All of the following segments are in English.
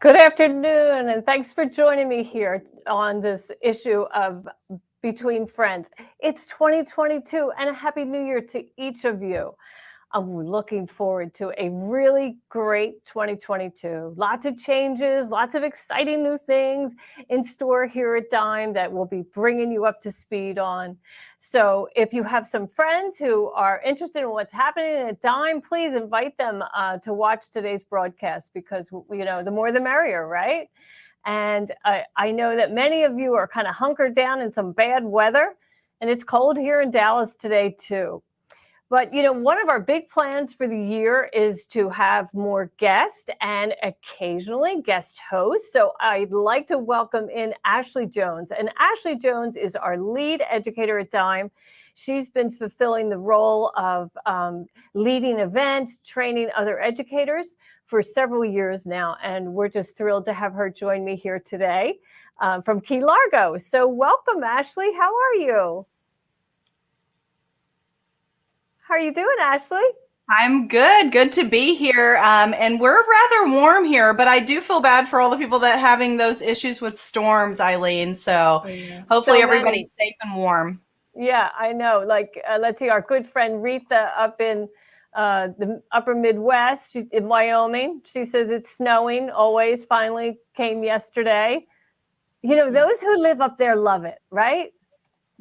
Good afternoon, and thanks for joining me here on this issue of Between Friends. It's 2022, and a Happy New Year to each of you. I'm looking forward to a really great 2022. Lots of changes, lots of exciting new things in store here at Dime that we'll be bringing you up to speed on. So, if you have some friends who are interested in what's happening at Dime, please invite them to watch today's broadcast because, the more the merrier, right? And I know that many of you are kind of hunkered down in some bad weather, and it's cold here in Dallas today, too. But, one of our big plans for the year is to have more guests and occasionally guest hosts. So I'd like to welcome in Ashley Jones. And Ashley Jones is our lead educator at Dime. She's been fulfilling the role of leading events, training other educators for several years now. And we're just thrilled to have her join me here today from Key Largo. So welcome, Ashley. How are you? How are you doing, Ashley? I'm good. Good to be here. And we're rather warm here, but I do feel bad for all the people that are having those issues with storms, Eileen. So hopefully everybody's safe and warm. Yeah, I know. Like, let's see, our good friend Retha up in the upper Midwest, she's in Wyoming. She says it's snowing always, finally came yesterday. Those who live up there love it, right?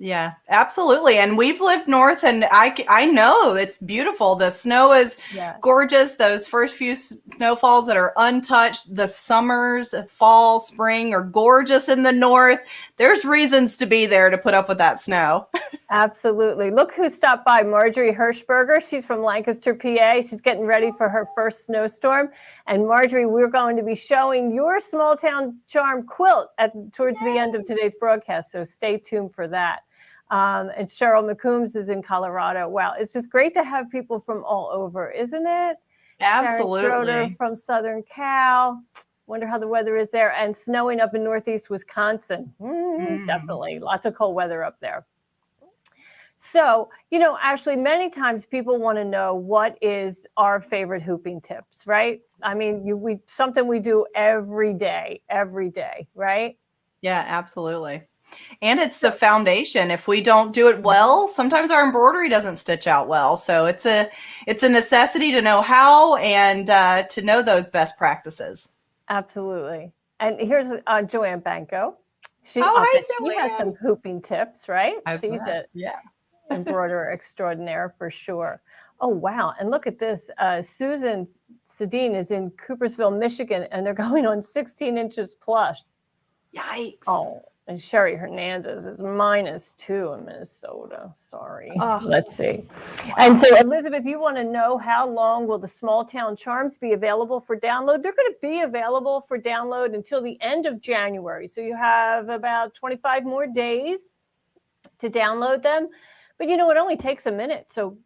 Yeah, absolutely. And we've lived north and I know it's beautiful. The snow is gorgeous. Those first few snowfalls that are untouched, the summers, fall, spring are gorgeous in the north. There's reasons to be there to put up with that snow. Absolutely. Look who stopped by, Marjorie Hirschberger. She's from Lancaster, PA. She's getting ready for her first snowstorm. And Marjorie, we're going to be showing your small town charm quilt towards the end of today's broadcast. So stay tuned for that. And Cheryl McCombs is in Colorado. Wow, it's just great to have people from all over, isn't it? Absolutely. Sharon Schroeder from Southern Cal. Wonder how the weather is there. And snowing up in Northeast Wisconsin. Definitely. Lots of cold weather up there. So, Ashley, many times people want to know what is our favorite hooping tips, right? I mean, something we do every day, right? Yeah, absolutely. And it's the foundation. If we don't do it well, sometimes our embroidery doesn't stitch out well. So it's a necessity to know how and to know those best practices. Absolutely. And here's Joanne Banco. She has some hooping tips, right? She's an embroiderer extraordinaire for sure. Oh, wow. And look at this. Susan Sedin is in Coopersville, Michigan, and they're going on 16 inches plus. Yikes. Oh. And Sherry Hernandez is -2 in Minnesota. Sorry. Let's see. And so, Elizabeth, you want to know how long will the small town charms be available for download? They're going to be available for download until the end of January. So you have about 25 more days to download them. But, it only takes a minute. So,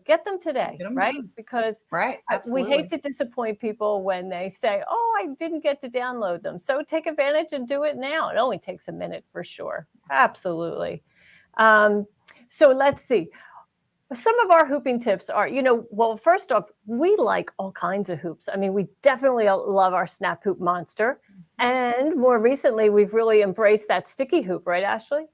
get them today, right? Because we hate to disappoint people when they say, oh, I didn't get to download them. So take advantage and do it now. It only takes a minute for sure. Absolutely. So let's see. Some of our hooping tips are, well, first off, we like all kinds of hoops. I mean, we definitely love our snap hoop monster. And more recently, we've really embraced that sticky hoop, right, Ashley?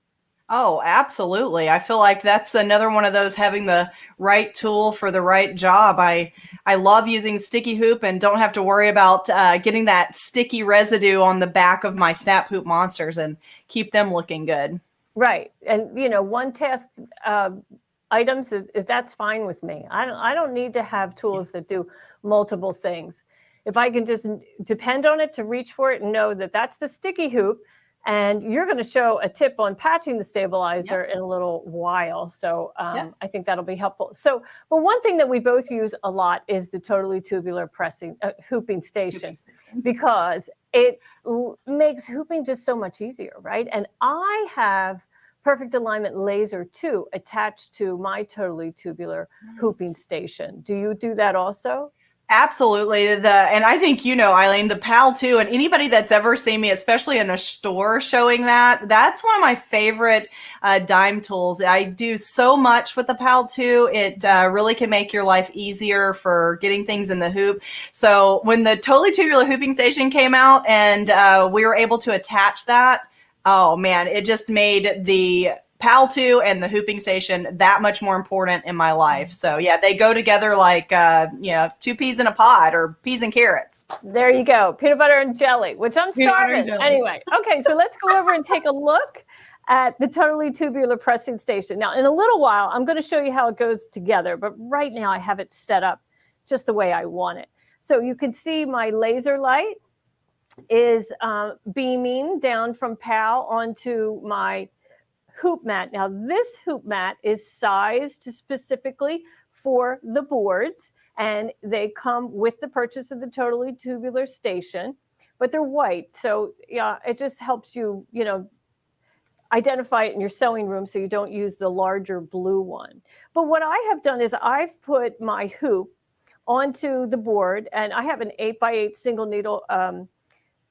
Oh, absolutely. I feel like that's another one of those having the right tool for the right job. I love using sticky hoop and don't have to worry about getting that sticky residue on the back of my snap hoop monsters and keep them looking good. Right. And, one task items, that's fine with me. I don't need to have tools that do multiple things. If I can just depend on it to reach for it and know that that's the sticky hoop, and you're going to show a tip on patching the stabilizer in a little while. So I think that'll be helpful. So, but one thing that we both use a lot is the Totally Tubular hooping station, because it makes hooping just so much easier, right? And I have Perfect Alignment Laser 2 attached to my Totally Tubular hooping station. Do you do that also? Absolutely. And I think, Eileen, the PAL too, and anybody that's ever seen me, especially in a store showing that's one of my favorite dime tools. I do so much with the PAL too. It really can make your life easier for getting things in the hoop. So when the Totally Tubular hooping station came out and we were able to attach that, oh man, it just made the PAL 2 and the hooping station that much more important in my life. So yeah, they go together like two peas in a pod or peas and carrots. There you go, peanut butter and jelly, which I'm starving anyway. Okay, so let's go over and take a look at the Totally Tubular pressing station. Now, in a little while, I'm going to show you how it goes together, but right now I have it set up just the way I want it. So you can see my laser light is beaming down from PAL onto my hoop mat. Now, this hoop mat is sized specifically for the boards, and they come with the purchase of the Totally Tubular station, but they're white. So yeah, it just helps you, identify it in your sewing room so you don't use the larger blue one. But what I have done is I've put my hoop onto the board, and I have an 8x8 single needle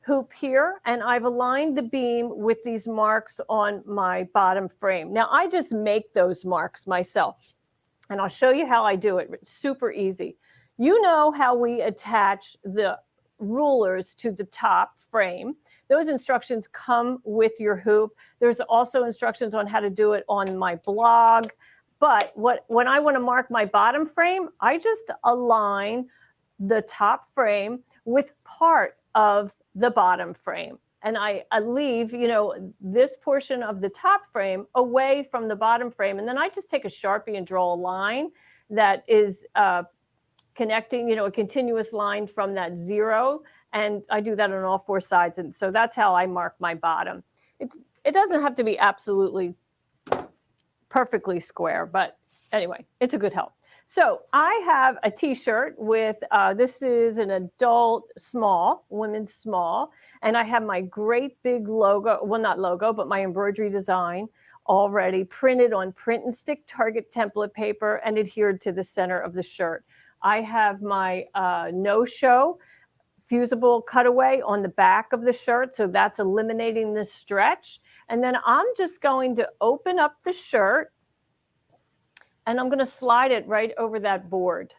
hoop here, and I've aligned the beam with these marks on my bottom frame. Now, I just make those marks myself, and I'll show you how I do it. It's super easy. You know how we attach the rulers to the top frame. Those instructions come with your hoop. There's also instructions on how to do it on my blog. But when I want to mark my bottom frame, I just align the top frame with part of the bottom frame. And I leave, this portion of the top frame away from the bottom frame. And then I just take a Sharpie and draw a line that is connecting, a continuous line from that zero. And I do that on all four sides. And so that's how I mark my bottom. It doesn't have to be absolutely perfectly square, but anyway, it's a good help. So I have a t-shirt with, this is an adult small, women's small, and I have my great big logo, well, not logo, but my embroidery design already printed on print and stick Target template paper and adhered to the center of the shirt. I have my no-show fusible cutaway on the back of the shirt, so that's eliminating the stretch. And then I'm just going to open up the shirt, and I'm going to slide it right over that board.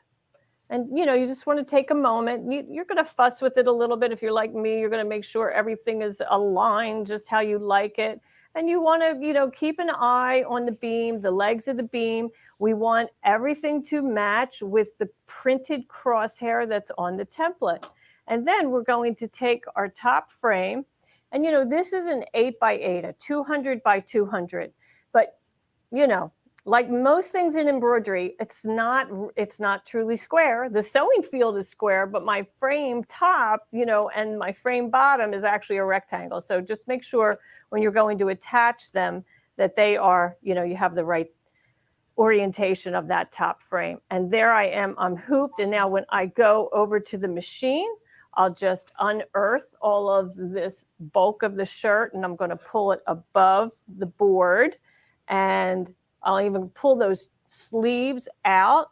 And, you just want to take a moment. You're going to fuss with it a little bit. If you're like me, you're going to make sure everything is aligned just how you like it. And you want to, keep an eye on the beam, the legs of the beam. We want everything to match with the printed crosshair that's on the template. And then we're going to take our top frame. And, this is an 8x8, a 200 by 200. But, like most things in embroidery, it's not truly square. The sewing field is square, but my frame top, and my frame bottom is actually a rectangle. So just make sure when you're going to attach them that they are, you have the right orientation of that top frame. And there I am, I'm hooped. And now when I go over to the machine, I'll just unearth all of this bulk of the shirt, and I'm going to pull it above the board, and I'll even pull those sleeves out,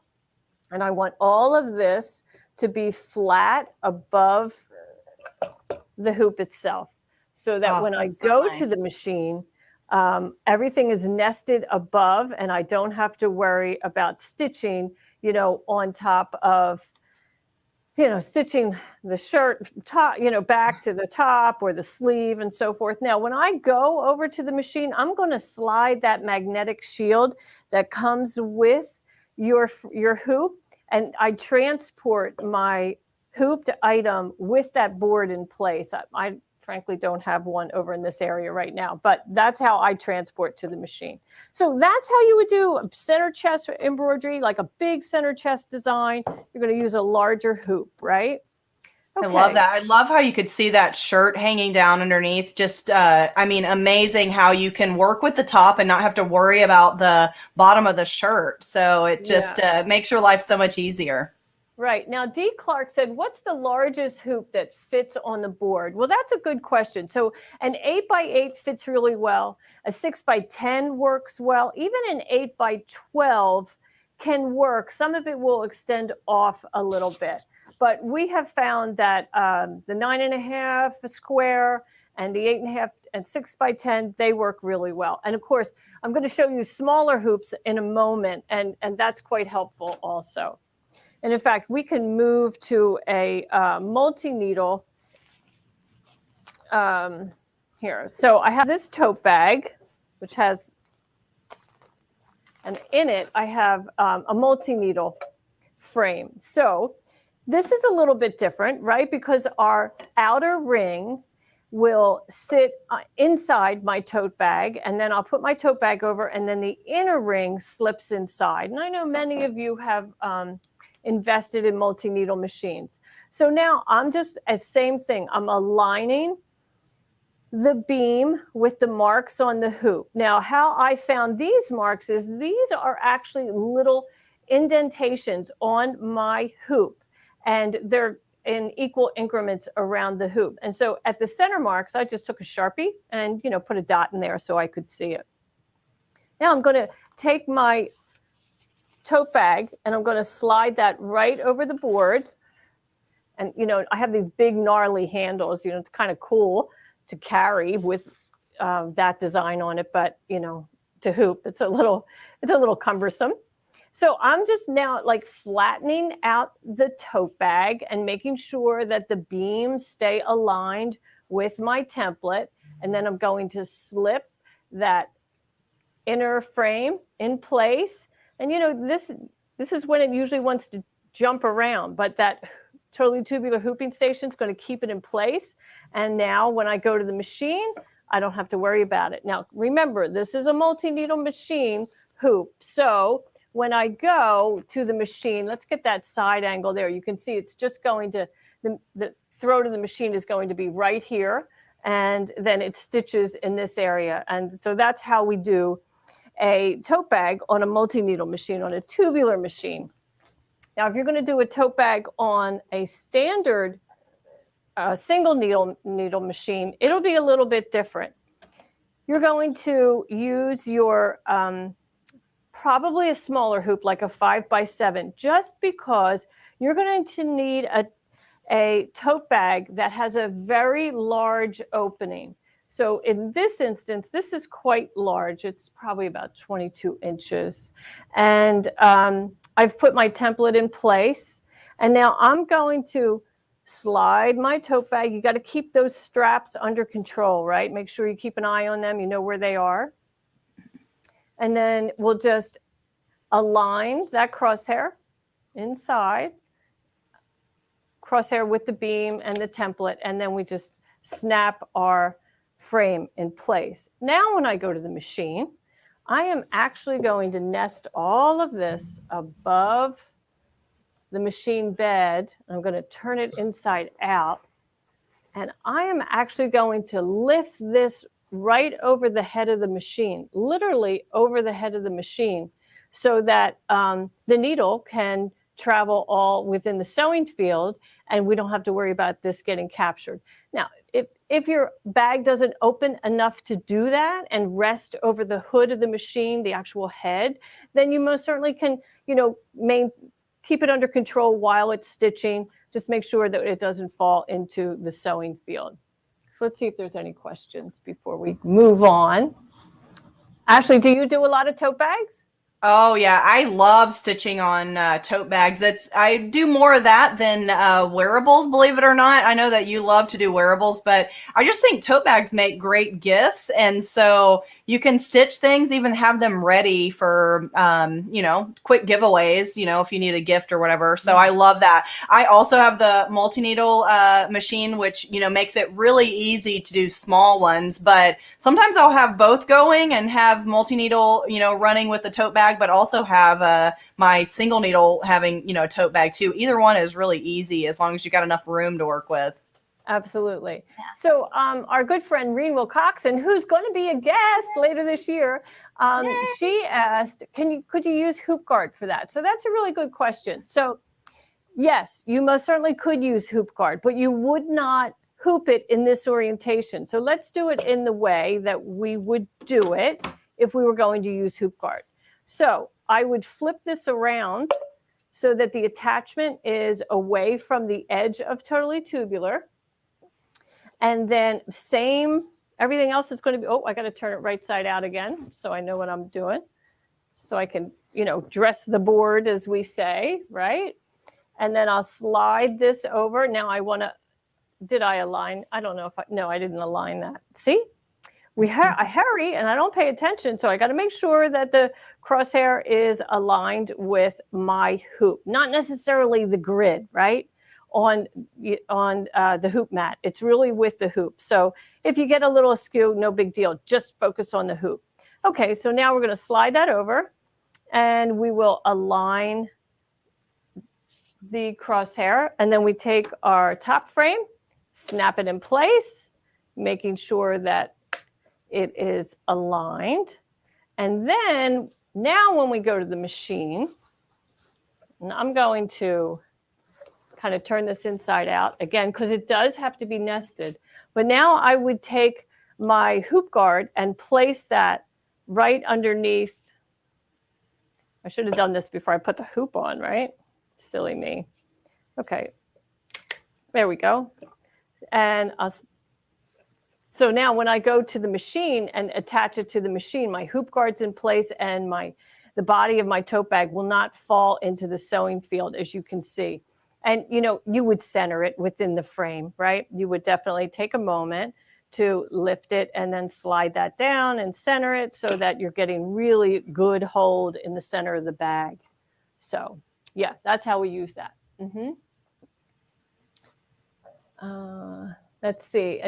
and I want all of this to be flat above the hoop itself, so that when I go to the machine, everything is nested above, and I don't have to worry about stitching, on top of, stitching the shirt top, back to the top or the sleeve and so forth. Now, when I go over to the machine, I'm going to slide that magnetic shield that comes with your hoop, and I transport my hooped item with that board in place. I frankly don't have one over in this area right now, but that's how I transport to the machine. So that's how you would do a center chest embroidery, like a big center chest design. You're going to use a larger hoop, right? Okay. I love that. I love how you could see that shirt hanging down underneath. Just, amazing how you can work with the top and not have to worry about the bottom of the shirt. So it just makes your life so much easier. Right. Now, Dee Clark said, what's the largest hoop that fits on the board? Well, that's a good question. So an 8x8 fits really well. A 6x10 works well. Even an 8x12 can work. Some of it will extend off a little bit. But we have found that the 9.5 square and the 8.5 and 6x10, they work really well. And of course, I'm going to show you smaller hoops in a moment, and that's quite helpful also. And in fact, we can move to a multi-needle here. So I have this tote bag, which has, and in it, I have a multi-needle frame. So this is a little bit different, right? Because our outer ring will sit inside my tote bag, and then I'll put my tote bag over, and then the inner ring slips inside. And I know many of you have invested in multi-needle machines. So now I'm just, same thing, I'm aligning the beam with the marks on the hoop. Now, how I found these marks is these are actually little indentations on my hoop, and they're in equal increments around the hoop. And so at the center marks, I just took a Sharpie and, put a dot in there so I could see it. Now I'm going to take my tote bag and I'm going to slide that right over the board. And, I have these big gnarly handles, it's kind of cool to carry with that design on it, but, to hoop, it's a little cumbersome. So I'm just now like flattening out the tote bag and making sure that the beams stay aligned with my template. And then I'm going to slip that inner frame in place. And this is when it usually wants to jump around, but that totally tubular hooping station is going to keep it in place. And now when I go to the machine, I don't have to worry about it. Now, remember, this is a multi-needle machine hoop. So when I go to the machine, let's get that side angle there. You can see it's just going to, the throat of the machine is going to be right here. And then it stitches in this area. And so that's how we do a tote bag on a multi-needle machine, on a tubular machine. Now, if you're going to do a tote bag on a standard single needle machine, it'll be a little bit different. You're going to use your probably a smaller hoop, like a 5x7, just because you're going to need a tote bag that has a very large opening. So in this instance, this is quite large. It's probably about 22 inches. And I've put my template in place. And now I'm going to slide my tote bag. You got to keep those straps under control, right? Make sure you keep an eye on them. You know where they are. And then we'll just align that crosshair inside, crosshair with the beam and the template. And then we just snap our frame in place. Now, when I go to the machine, I am actually going to nest all of this above the machine bed. I'm going to turn it inside out. And I am actually going to lift this right over the head of the machine, literally over the head of the machine, so that the needle can travel all within the sewing field and we don't have to worry about this getting captured. Now, if your bag doesn't open enough to do that and rest over the hood of the machine, the actual head, then you most certainly can, keep it under control while it's stitching. Just make sure that it doesn't fall into the sewing field. So let's see if there's any questions before we move on. Ashley, do you do a lot of tote bags? Oh yeah, I love stitching on tote bags. I do more of that than wearables, believe it or not. I know that you love to do wearables, but I just think tote bags make great gifts, and so you can stitch things, even have them ready for quick giveaways, if you need a gift or whatever. So I love that. I also have the multi-needle machine, which makes it really easy to do small ones, but sometimes I'll have both going and have multi-needle running with the tote bag, but also have my single needle having, a tote bag too. Either one is really easy as long as you got enough room to work with. Absolutely. Yeah. So our good friend Reen Wilcoxon, who's going to be a guest later this year, she asked, could you use hoop guard for that? So that's a really good question. So yes, you most certainly could use hoop guard, but you would not hoop it in this orientation. So let's do it in the way that we would do it if we were going to use hoop guard. So I would flip this around so that the attachment is away from the edge of Totally Tubular. And then everything else is going to be, I got to turn it right side out again so I know what I'm doing. So I can, dress the board, as we say, right? And then I'll slide this over. Now did I align? I don't know no, I didn't align that. See? I hurry and I don't pay attention. So I got to make sure that the crosshair is aligned with my hoop, not necessarily the grid, right? On the hoop mat. It's really with the hoop. So if you get a little askew, no big deal. Just focus on the hoop. Okay, so now we're going to slide that over and we will align the crosshair. And then we take our top frame, snap it in place, making sure that it is aligned. And then now when we go to the machine, and I'm going to kind of turn this inside out again, because it does have to be nested. But now I would take my hoop guard and place that right underneath. I should have done this before I put the hoop on, right? Silly me. Okay, there we go. And so now when I go to the machine and attach it to the machine, my hoop guard's in place and the body of my tote bag will not fall into the sewing field, as you can see. And, you would center it within the frame, right? You would definitely take a moment to lift it and then slide that down and center it so that you're getting really good hold in the center of the bag. So, yeah, that's how we use that. Let's see.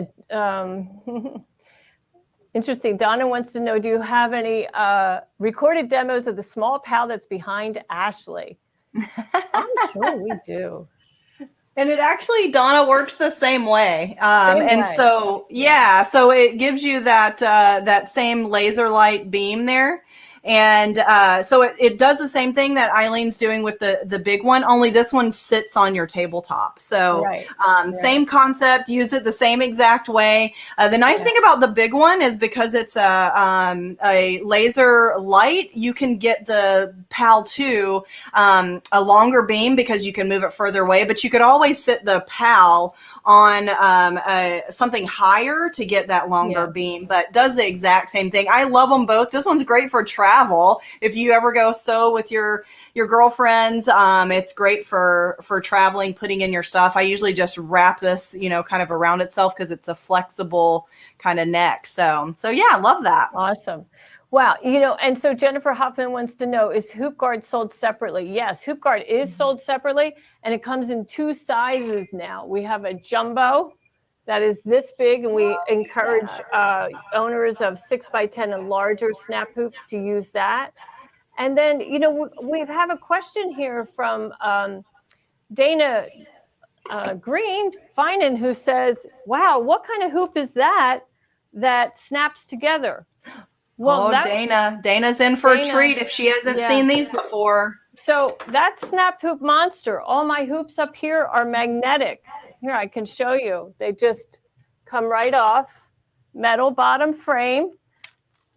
Interesting. Donna wants to know, do you have any recorded demos of the small pal that's behind Ashley? I'm sure we do. And it actually, Donna, works the same way. So it gives you that same laser light beam there. And so it does the same thing that Eileen's doing with the big one, only this one sits on your tabletop. So same concept, use it the same exact way. The nice thing about the big one is because it's a laser light, you can get the PAL 2 a longer beam because you can move it further away, but you could always sit the PAL on something higher to get that longer beam, but does the exact same thing. I love them both. This one's great for travel. If you ever go sew with your girlfriends, it's great for traveling, putting in your stuff. I usually just wrap this, kind of around itself because it's a flexible kind of neck. So yeah, I love that. Awesome. Wow. And so Jennifer Hoffman wants to know, is Hoop Guard sold separately? Yes, Hoop Guard is sold separately, and it comes in 2 sizes now. We have a jumbo that is this big, and we encourage owners of 6x10 and larger snap hoops to use that. And then, we have a question here from Dana Green Finan, who says, wow, what kind of hoop is that snaps together? Well, Dana's in for a treat if she hasn't seen these before. So that snap hoop monster, all my hoops up here are magnetic. Here, I can show you. They just come right off. Metal bottom frame,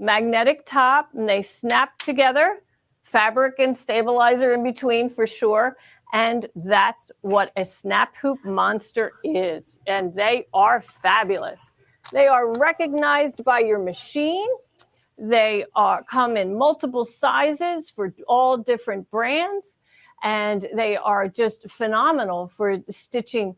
magnetic top, and they snap together. Fabric and stabilizer in between for sure. And that's what a snap hoop monster is. And they are fabulous. They are recognized by your machine. They come in multiple sizes for all different brands, and they are just phenomenal for stitching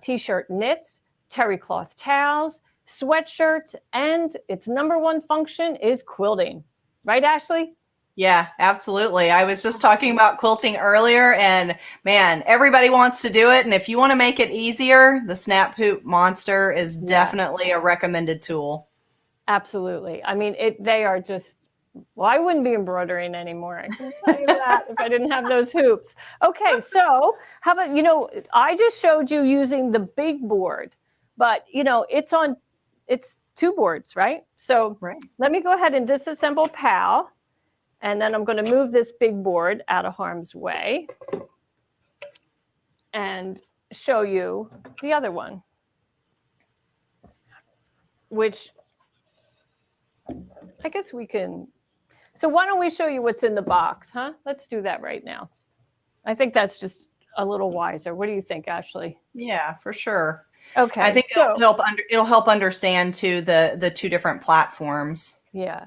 t-shirt knits, terry cloth towels, sweatshirts, and its number one function is quilting. Right, Ashley? Yeah, absolutely. I was just talking about quilting earlier, and man, everybody wants to do it. And if you want to make it easier, the Snap Hoop Monster is definitely a recommended tool. Absolutely. I mean, they are just, well, I wouldn't be embroidering anymore. I can tell you that if I didn't have those hoops. Okay, so how about, I just showed you using the big board, but, it's 2 boards, right? So let me go ahead and disassemble PAL, and then I'm going to move this big board out of harm's way and show you the other one, which I guess we can. So why don't we show you what's in the box, huh? Let's do that right now. I think that's just a little wiser. What do you think, Ashley? Yeah, for sure. Okay. I think it'll help understand too the two different platforms. Yeah.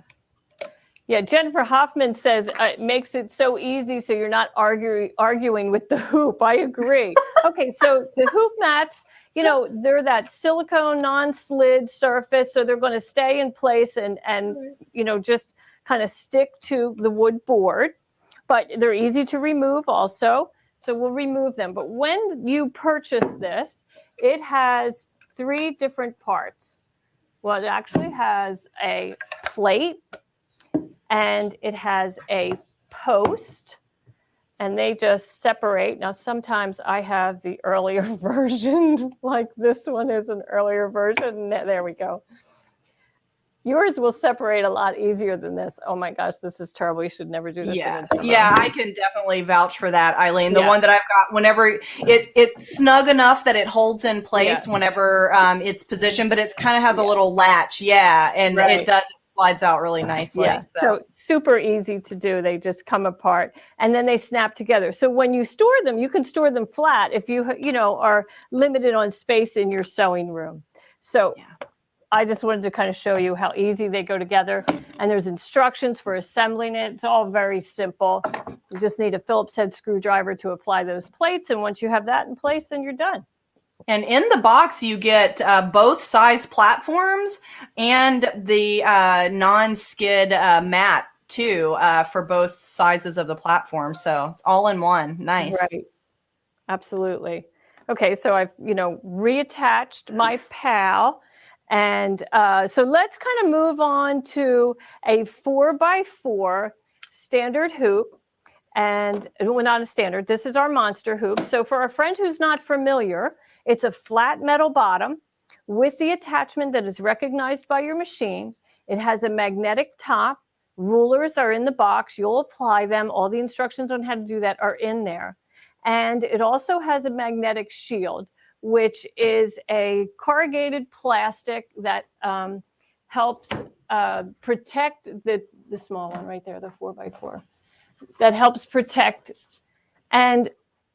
Yeah, Jennifer Hoffman says it makes it so easy so you're not arguing with the hoop. I agree. Okay, so the hoop mats, they're that silicone non-slid surface, so they're going to stay in place and just kind of stick to the wood board. But they're easy to remove also, so we'll remove them. But when you purchase this, it has 3 different parts. Well, it actually has a plate, and it has a post, and they just separate. Now, sometimes I have the earlier version, like this one is an earlier version. There we go. Yours will separate a lot easier than this. Oh my gosh, this is terrible. You should never do this again. Yeah, I can definitely vouch for that, Eileen. The one that I've got, whenever it's snug enough that it holds in place whenever it's positioned, but it kind of has a little latch. Yeah, and it does. Slides out really nicely. Yeah, so super easy to do. They just come apart and then they snap together. So when you store them, you can store them flat if you are limited on space in your sewing room. So I just wanted to kind of show you how easy they go together, and there's instructions for assembling it. It's all very simple. You just need a Phillips head screwdriver to apply those plates, and once you have that in place, then you're done. And in the box, you get both size platforms and the non-skid mat too for both sizes of the platform. So it's all in one. Nice. Right. Absolutely. Okay, so I've reattached my PAL, and so let's kind of move on to a 4x4 standard hoop. And well, not a standard. This is our monster hoop. So for a friend who's not familiar, it's a flat metal bottom with the attachment that is recognized by your machine. It has a magnetic top. Rulers are in the box. You'll apply them. All the instructions on how to do that are in there. And it also has a magnetic shield, which is a corrugated plastic that helps protect the small one right there, the 4x4. That helps protect and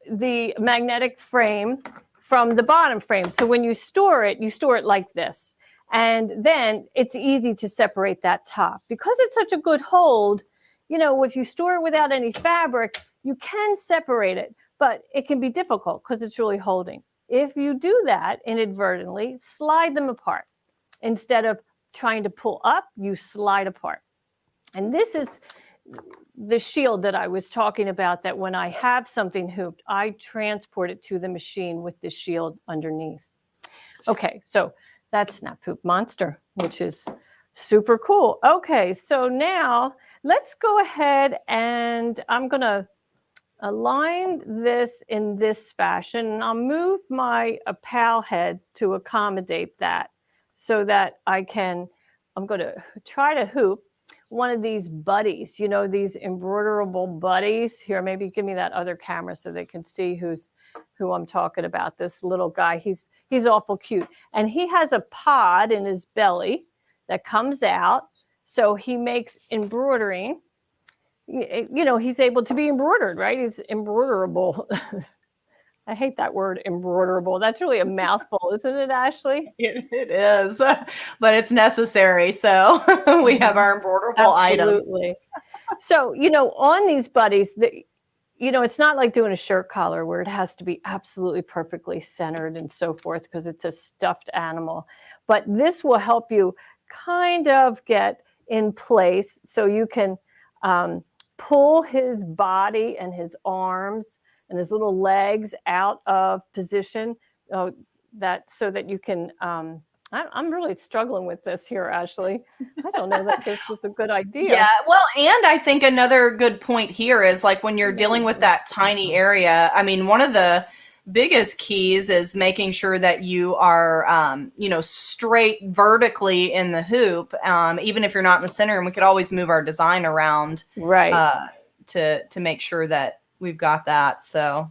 the magnetic frame from the bottom frame. So when you store it like this. And then it's easy to separate that top. Because it's such a good hold, if you store it without any fabric, you can separate it, but it can be difficult because it's really holding. If you do that inadvertently, slide them apart. Instead of trying to pull up, you slide apart. And this is the shield that I was talking about, that when I have something hooped, I transport it to the machine with the shield underneath. Okay, so that's Snap Hoop Monster, which is super cool. Okay, so now let's go ahead and I'm going to align this in this fashion, and I'll move my PAL head to accommodate that so that I'm going to try to hoop one of these buddies, these embroiderable buddies. Here, maybe give me that other camera so they can see who I'm talking about. This little guy, he's awful cute. And he has a pod in his belly that comes out. So he makes embroidering. He's able to be embroidered, right? He's embroiderable. I hate that word, embroiderable. That's really a mouthful, isn't it, Ashley? It is, but it's necessary. So we have our embroiderable item. Absolutely. So, on these buddies, it's not like doing a shirt collar where it has to be absolutely perfectly centered and so forth because it's a stuffed animal. But this will help you kind of get in place so you can pull his body and his arms and his little legs out of position, so that you can, I'm really struggling with this here, Ashley. I don't know that this was a good idea. Yeah, well, and I think another good point here is like when you're dealing with that tiny area, I mean, one of the biggest keys is making sure that you are, straight vertically in the hoop, even if you're not in the center, and we could always move our design around, right, to make sure that we've got that. So,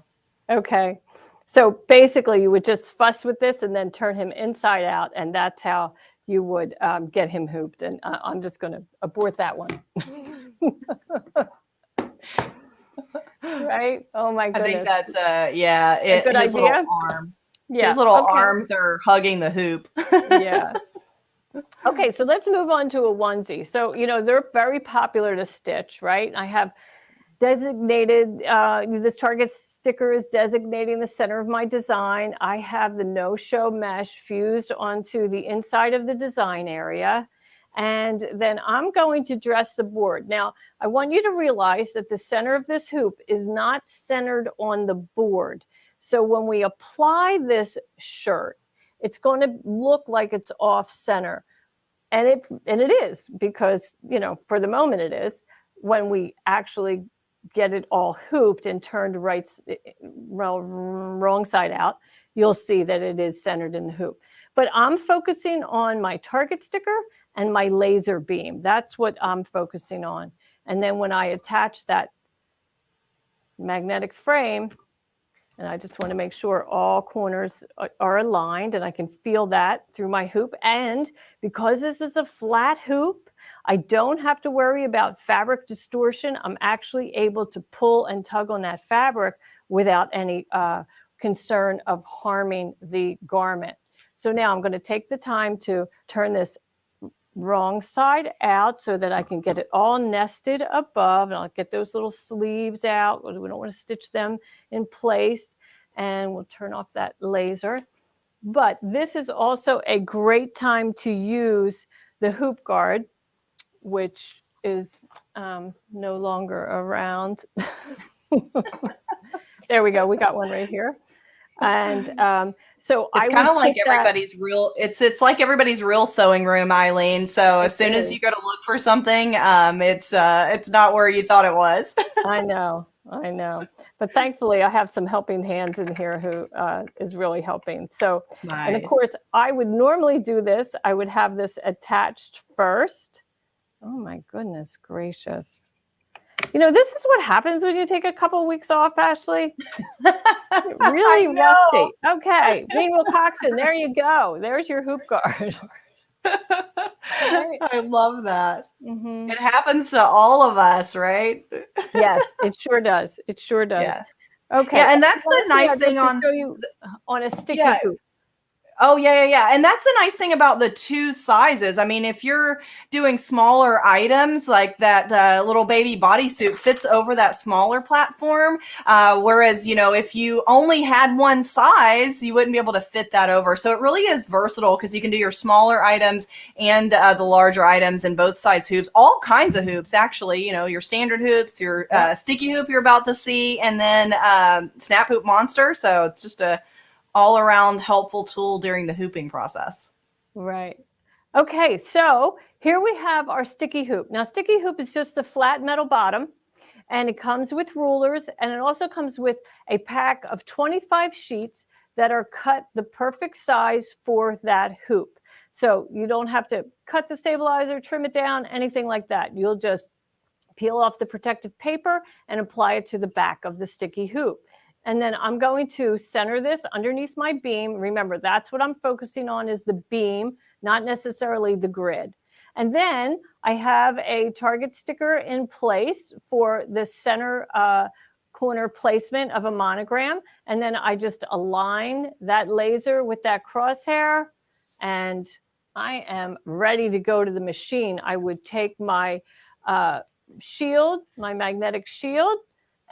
okay. So basically you would just fuss with this and then turn him inside out. And that's how you would get him hooped. And I'm just going to abort that one. Right? Oh my I think goodness. that's A good his little idea? arm. Yeah. His little Okay. arms are hugging the hoop. Yeah. Okay, so let's move on to a onesie. So, they're very popular to stitch, right? I have designated, this Target sticker is designating the center of my design. I have the no-show mesh fused onto the inside of the design area. And then I'm going to dress the board. Now, I want you to realize that the center of this hoop is not centered on the board. So when we apply this shirt, it's going to look like it's off center. And it is, because, for the moment it is. When we actually get it all hooped and turned wrong side out, you'll see that it is centered in the hoop. But I'm focusing on my Target sticker and my laser beam. That's what I'm focusing on. And then when I attach that magnetic frame, and I just want to make sure all corners are aligned, and I can feel that through my hoop. And because this is a flat hoop, I don't have to worry about fabric distortion. I'm actually able to pull and tug on that fabric without any concern of harming the garment. So now I'm going to take the time to turn this wrong side out so that I can get it all nested above, and I'll get those little sleeves out. We don't want to stitch them in place, and we'll turn off that laser. But this is also a great time to use the hoop guard, which is no longer around. There we go. We got one right here. And so it's kind of like everybody's real. It's like everybody's real sewing room, Eileen. So as soon as you go to look for something, it's not where you thought it was. I know. But thankfully, I have some helping hands in here who is really helping. So, nice. And of course, I would normally do this. I would have this attached first. Oh my goodness gracious. This is what happens when you take a couple of weeks off, Ashley. Really rusty. Okay, Greenville Coxon, there you go. There's your hoop guard. Right? I love that. Mm-hmm. It happens to all of us, right? Yes, it sure does. It sure does. Yeah. Okay. Yeah, and that's the nice thing on show you on a sticky hoop. Oh, yeah. And that's the nice thing about the two sizes. I mean, if you're doing smaller items, like that little baby bodysuit fits over that smaller platform. Whereas, if you only had one size, you wouldn't be able to fit that over. So it really is versatile, because you can do your smaller items and the larger items in both size hoops, all kinds of hoops, actually, your standard hoops, your sticky hoop you're about to see, and then snap hoop monster. So it's just a all-around helpful tool during the hooping process. Right. Okay, so here we have our sticky hoop. Now, sticky hoop is just the flat metal bottom, and it comes with rulers, and it also comes with a pack of 25 sheets that are cut the perfect size for that hoop. So you don't have to cut the stabilizer, trim it down, anything like that. You'll just peel off the protective paper and apply it to the back of the sticky hoop. And then I'm going to center this underneath my beam. Remember, that's what I'm focusing on, is the beam, not necessarily the grid. And then I have a Target sticker in place for the center corner placement of a monogram. And then I just align that laser with that crosshair, and I am ready to go to the machine. I would take my shield, my magnetic shield,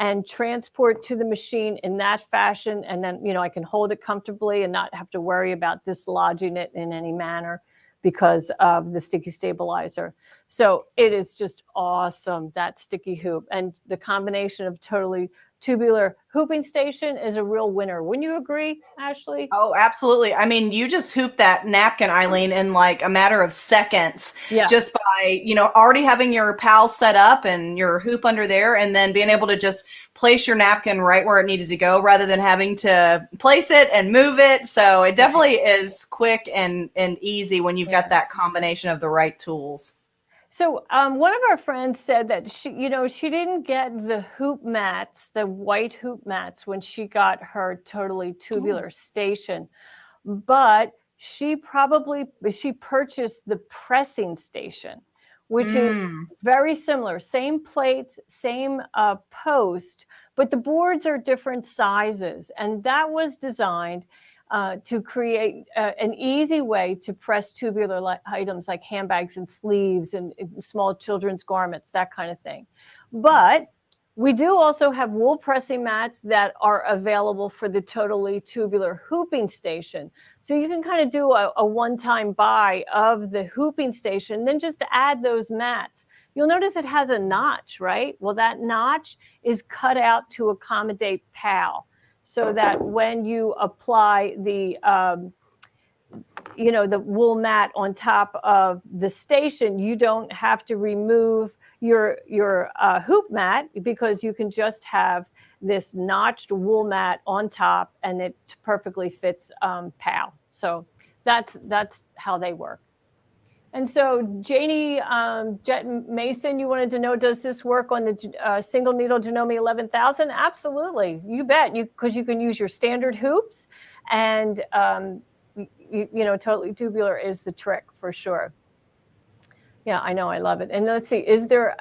and transport to the machine in that fashion. And then, I can hold it comfortably and not have to worry about dislodging it in any manner because of the sticky stabilizer. So it is just awesome, that sticky hoop. And the combination of totally tubular hooping station is a real winner. Wouldn't you agree, Ashley? Oh, absolutely. I mean, you just hoop that napkin, Eileen, in like a matter of seconds, just by, already having your PAL set up and your hoop under there, and then being able to just place your napkin right where it needed to go rather than having to place it and move it. So it definitely is quick and easy when you've got that combination of the right tools. So one of our friends said that she didn't get the hoop mats, the white hoop mats, when she got her totally tubular station, but she purchased the pressing station, which is very similar. Same plates, same post, but the boards are different sizes. And that was designed to create an easy way to press tubular items like handbags and sleeves and small children's garments, that kind of thing. But we do also have wool pressing mats that are available for the totally tubular hooping station. So you can kind of do a one-time buy of the hooping station, then just add those mats. You'll notice it has a notch, right? Well, that notch is cut out to accommodate PAL, so that when you apply the the wool mat on top of the station, you don't have to remove your hoop mat, because you can just have this notched wool mat on top, and it perfectly fits PAL. So that's how they work. And so Janie Jet Mason, you wanted to know, does this work on the single needle Janome 11,000? Absolutely, you bet. Because you can use your standard hoops, and totally tubular is the trick for sure. Yeah, I know, I love it. And let's see, is there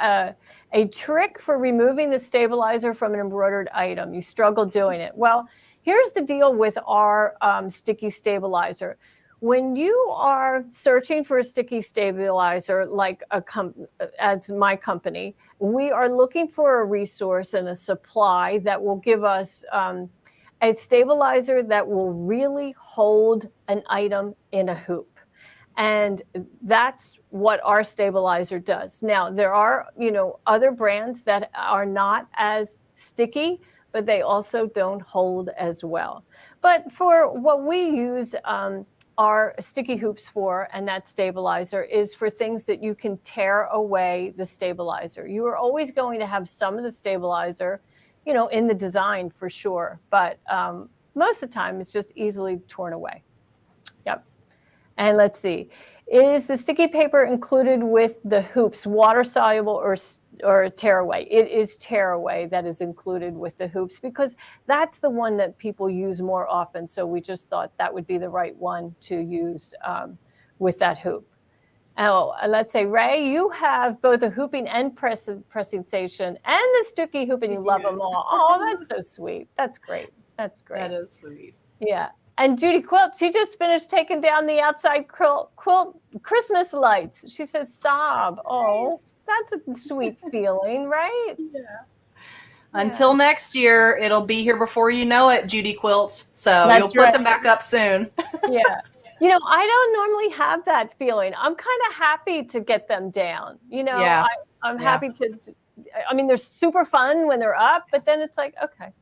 a trick for removing the stabilizer from an embroidered item? You struggle doing it. Well, here's the deal with our sticky stabilizer. When you are searching for a sticky stabilizer, like as my company, we are looking for a resource and a supply that will give us a stabilizer that will really hold an item in a hoop. And that's what our stabilizer does. Now, there are, other brands that are not as sticky, but they also don't hold as well. But for what we use our sticky hoops for, and that stabilizer, is for things that you can tear away the stabilizer. You are always going to have some of the stabilizer, in the design for sure, but most of the time it's just easily torn away. Yep. And let's see, is the sticky paper included with the hoops water soluble or tearaway? It is tearaway that is included with the hoops, because that's the one that people use more often. So we just thought that would be the right one to use with that hoop. Oh, let's say, Ray, you have both a hooping and pressing station and the sticky hoop, and you love them all. Oh, that's so sweet. That's great. That's great. That is sweet. Yeah. And Judy Quilt, she just finished taking down the outside quilt Christmas lights. She says, sob. Oh, that's a sweet feeling, right? Yeah. Until next year, it'll be here before you know it, Judy Quilts. So you'll put them back up soon. Yeah. I don't normally have that feeling. I'm kind of happy to get them down. I'm happy to, they're super fun when they're up, but then it's like, okay,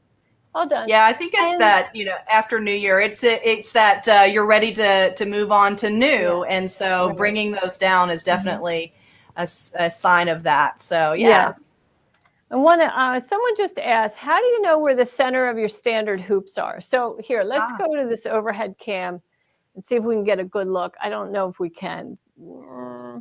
all done. Yeah, I think it's that, after New Year, it's that you're ready to move on to new. Yeah. And so bringing those down is definitely a sign of that. So, yeah. And someone just asked, how do you know where the center of your standard hoops are? So here, let's go to this overhead cam and see if we can get a good look. I don't know if we can.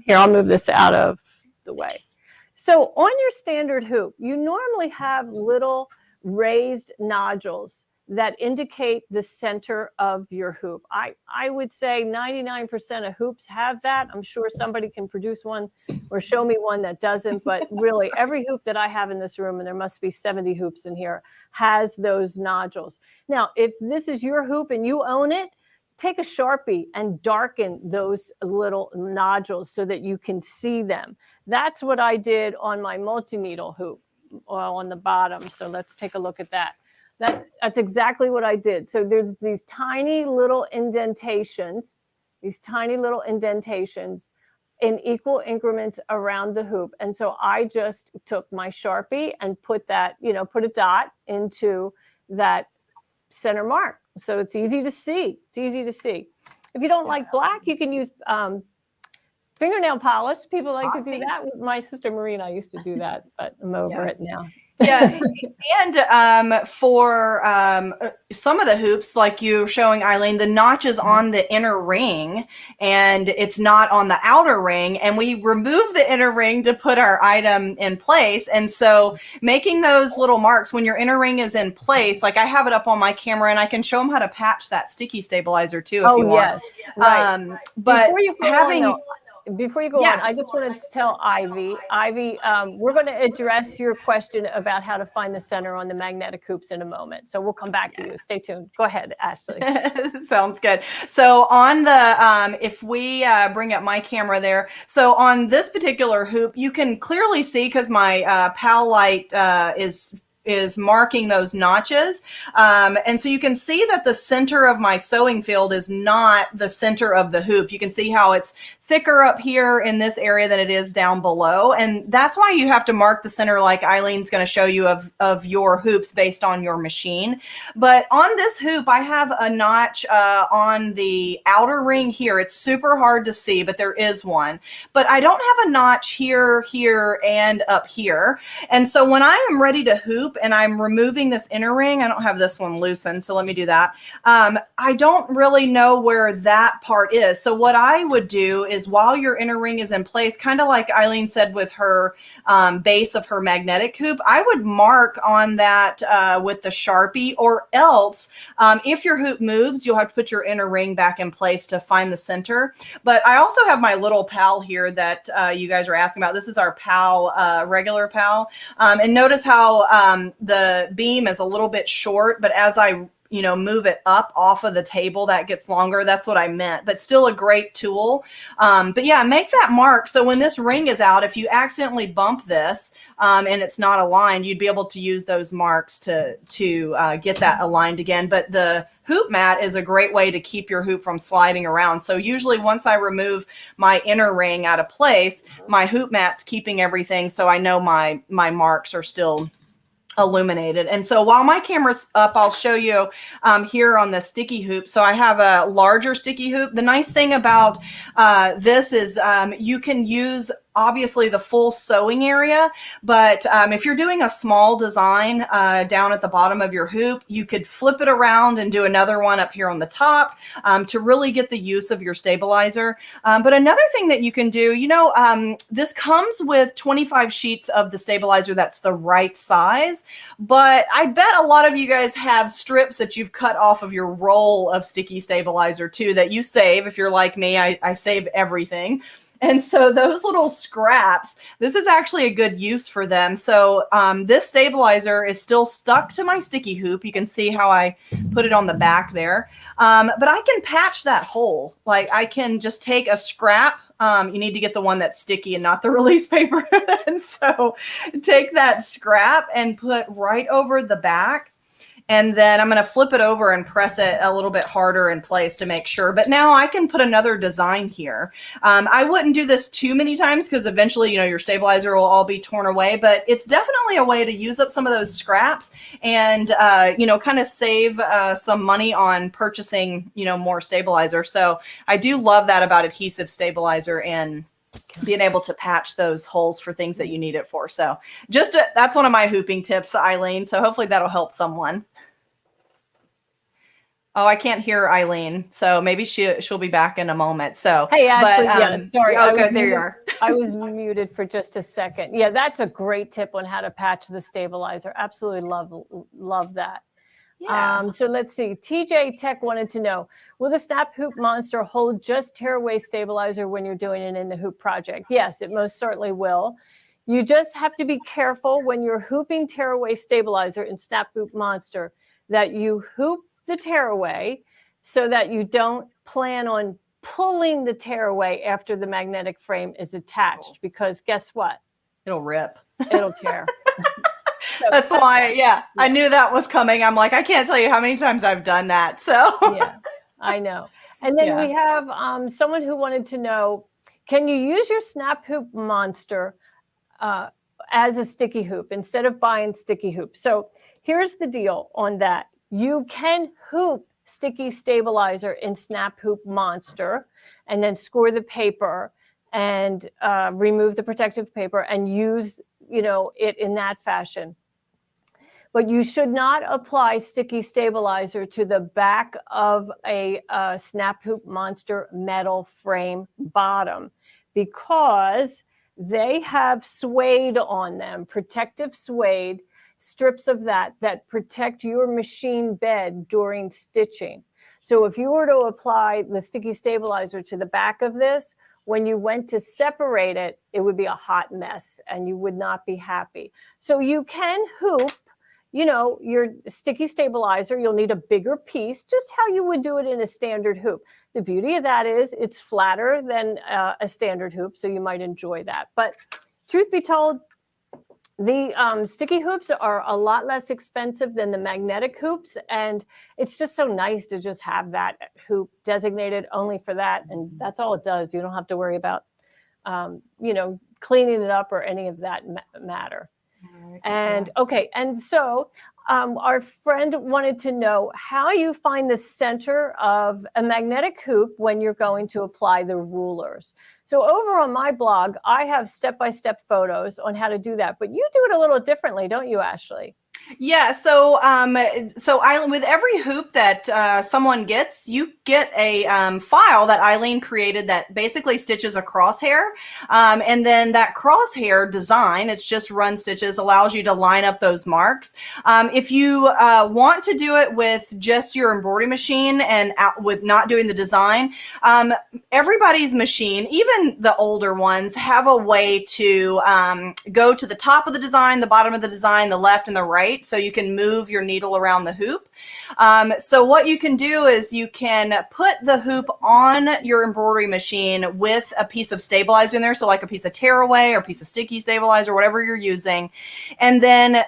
Here, I'll move this out of the way. So on your standard hoop, you normally have little raised nodules that indicate the center of your hoop. I would say 99% of hoops have that. I'm sure somebody can produce one or show me one that doesn't, but really every hoop that I have in this room, and there must be 70 hoops in here, has those nodules. Now, if this is your hoop and you own it, take a Sharpie and darken those little nodules so that you can see them. That's what I did on my multi-needle hoop on the bottom. So let's take a look at that. That's exactly what I did. So there's these tiny little indentations in equal increments around the hoop. And so I just took my Sharpie and put a dot into that center mark. So it's easy to see. If you don't like black, you can use fingernail polish. People like to do that. My sister Marina used to do that, but I'm over it now. Yeah. And for some of the hoops, like you're showing, Eileen, the notch is on the inner ring and it's not on the outer ring. And we remove the inner ring to put our item in place. And so making those little marks when your inner ring is in place, like I have it up on my camera and I can show them how to patch that sticky stabilizer too if you want. Yes. Right. But having... before you go on, I just wanted to tell Ivy, we're going to address your question about how to find the center on the magnetic hoops in a moment. So we'll come back to you. Stay tuned. Go ahead, Ashley. Sounds good. So on the, if we bring up my camera there, so on this particular hoop, you can clearly see because my PAL light is marking those notches. And so you can see that the center of my sewing field is not the center of the hoop. You can see how it's thicker up here in this area than it is down below. And that's why you have to mark the center like Eileen's going to show you of your hoops based on your machine. But on this hoop, I have a notch on the outer ring here. It's super hard to see, but there is one. But I don't have a notch here, here, and up here. And so when I am ready to hoop, and I'm removing this inner ring. I don't have this one loosened, so let me do that. I don't really know where that part is. So what I would do is while your inner ring is in place, kind of like Eileen said with her base of her magnetic hoop, I would mark on that with the Sharpie, or else if your hoop moves, you'll have to put your inner ring back in place to find the center. But I also have my little PAL here that you guys are asking about. This is our PAL, regular PAL. And notice how the beam is a little bit short, but as I move it up off of the table, that gets longer. That's what I meant, but still a great tool. But yeah, make that mark. So when this ring is out, if you accidentally bump this and it's not aligned, you'd be able to use those marks to get that aligned again. But the hoop mat is a great way to keep your hoop from sliding around. So usually once I remove my inner ring out of place, my hoop mat's keeping everything. So I know my marks are still illuminated. And so while my camera's up, I'll show you here on the sticky hoop. So I have a larger sticky hoop. The nice thing about this is you can use obviously the full sewing area, but if you're doing a small design down at the bottom of your hoop, you could flip it around and do another one up here on the top to really get the use of your stabilizer. But another thing that you can do, this comes with 25 sheets of the stabilizer that's the right size, but I bet a lot of you guys have strips that you've cut off of your roll of sticky stabilizer too that you save. If you're like me, I save everything. And so those little scraps, this is actually a good use for them. So this stabilizer is still stuck to my sticky hoop. You can see how I put it on the back there. But I can patch that hole. Like I can just take a scrap. You need to get the one that's sticky and not the release paper. And so take that scrap and put right over the back. And then I'm going to flip it over and press it a little bit harder in place to make sure. But now I can put another design here. I wouldn't do this too many times because eventually, your stabilizer will all be torn away. But it's definitely a way to use up some of those scraps and, kind of save some money on purchasing, more stabilizer. So I do love that about adhesive stabilizer and being able to patch those holes for things that you need it for. So that's one of my hooping tips, Eileen. So hopefully that'll help someone. Oh, I can't hear Eileen, so maybe she'll be back in a moment. So, hey, Ashley, sorry. Okay, there you are. I was muted for just a second. Yeah, that's a great tip on how to patch the stabilizer. Absolutely love that. Yeah. So let's see. TJ Tech wanted to know, will the Snap Hoop Monster hold just tearaway stabilizer when you're doing it in the hoop project? Yes, it most certainly will. You just have to be careful when you're hooping tearaway stabilizer in Snap Hoop Monster that you hoop the tearaway so that you don't plan on pulling the tearaway after the magnetic frame is attached, because guess what? It'll rip. It'll tear. So that's why, I knew that was coming. I'm like, I can't tell you how many times I've done that. So yeah, I know. And then we have someone who wanted to know, can you use your Snap Hoop Monster as a sticky hoop instead of buying sticky hoop? So here's the deal on that. You can hoop sticky stabilizer in Snap Hoop Monster and then score the paper and remove the protective paper and use, it in that fashion. But you should not apply sticky stabilizer to the back of a Snap Hoop Monster metal frame bottom because they have suede on them, protective suede, strips of that protect your machine bed during stitching. So if you were to apply the sticky stabilizer to the back of this, when you went to separate it, it would be a hot mess and you would not be happy. So you can hoop, your sticky stabilizer. You'll need a bigger piece, just how you would do it in a standard hoop. The beauty of that is it's flatter than a standard hoop, so you might enjoy that. But truth be told, the sticky hoops are a lot less expensive than the magnetic hoops, and it's just so nice to just have that hoop designated only for that, and that's all it does. You don't have to worry about, cleaning it up or any of that matter. And okay, and so our friend wanted to know how you find the center of a magnetic hoop when you're going to apply the rulers. So over on my blog, I have step-by-step photos on how to do that, but you do it a little differently, don't you, Ashley? Yeah, so Eileen, with every hoop that someone gets, you get a file that Eileen created that basically stitches a crosshair, and then that crosshair design, it's just run stitches, allows you to line up those marks. If you want to do it with just your embroidery machine and with not doing the design, everybody's machine, even the older ones, have a way to go to the top of the design, the bottom of the design, the left and the right, so you can move your needle around the hoop. So what you can do is you can put the hoop on your embroidery machine with a piece of stabilizer in there, so like a piece of tearaway or a piece of sticky stabilizer, whatever you're using, and then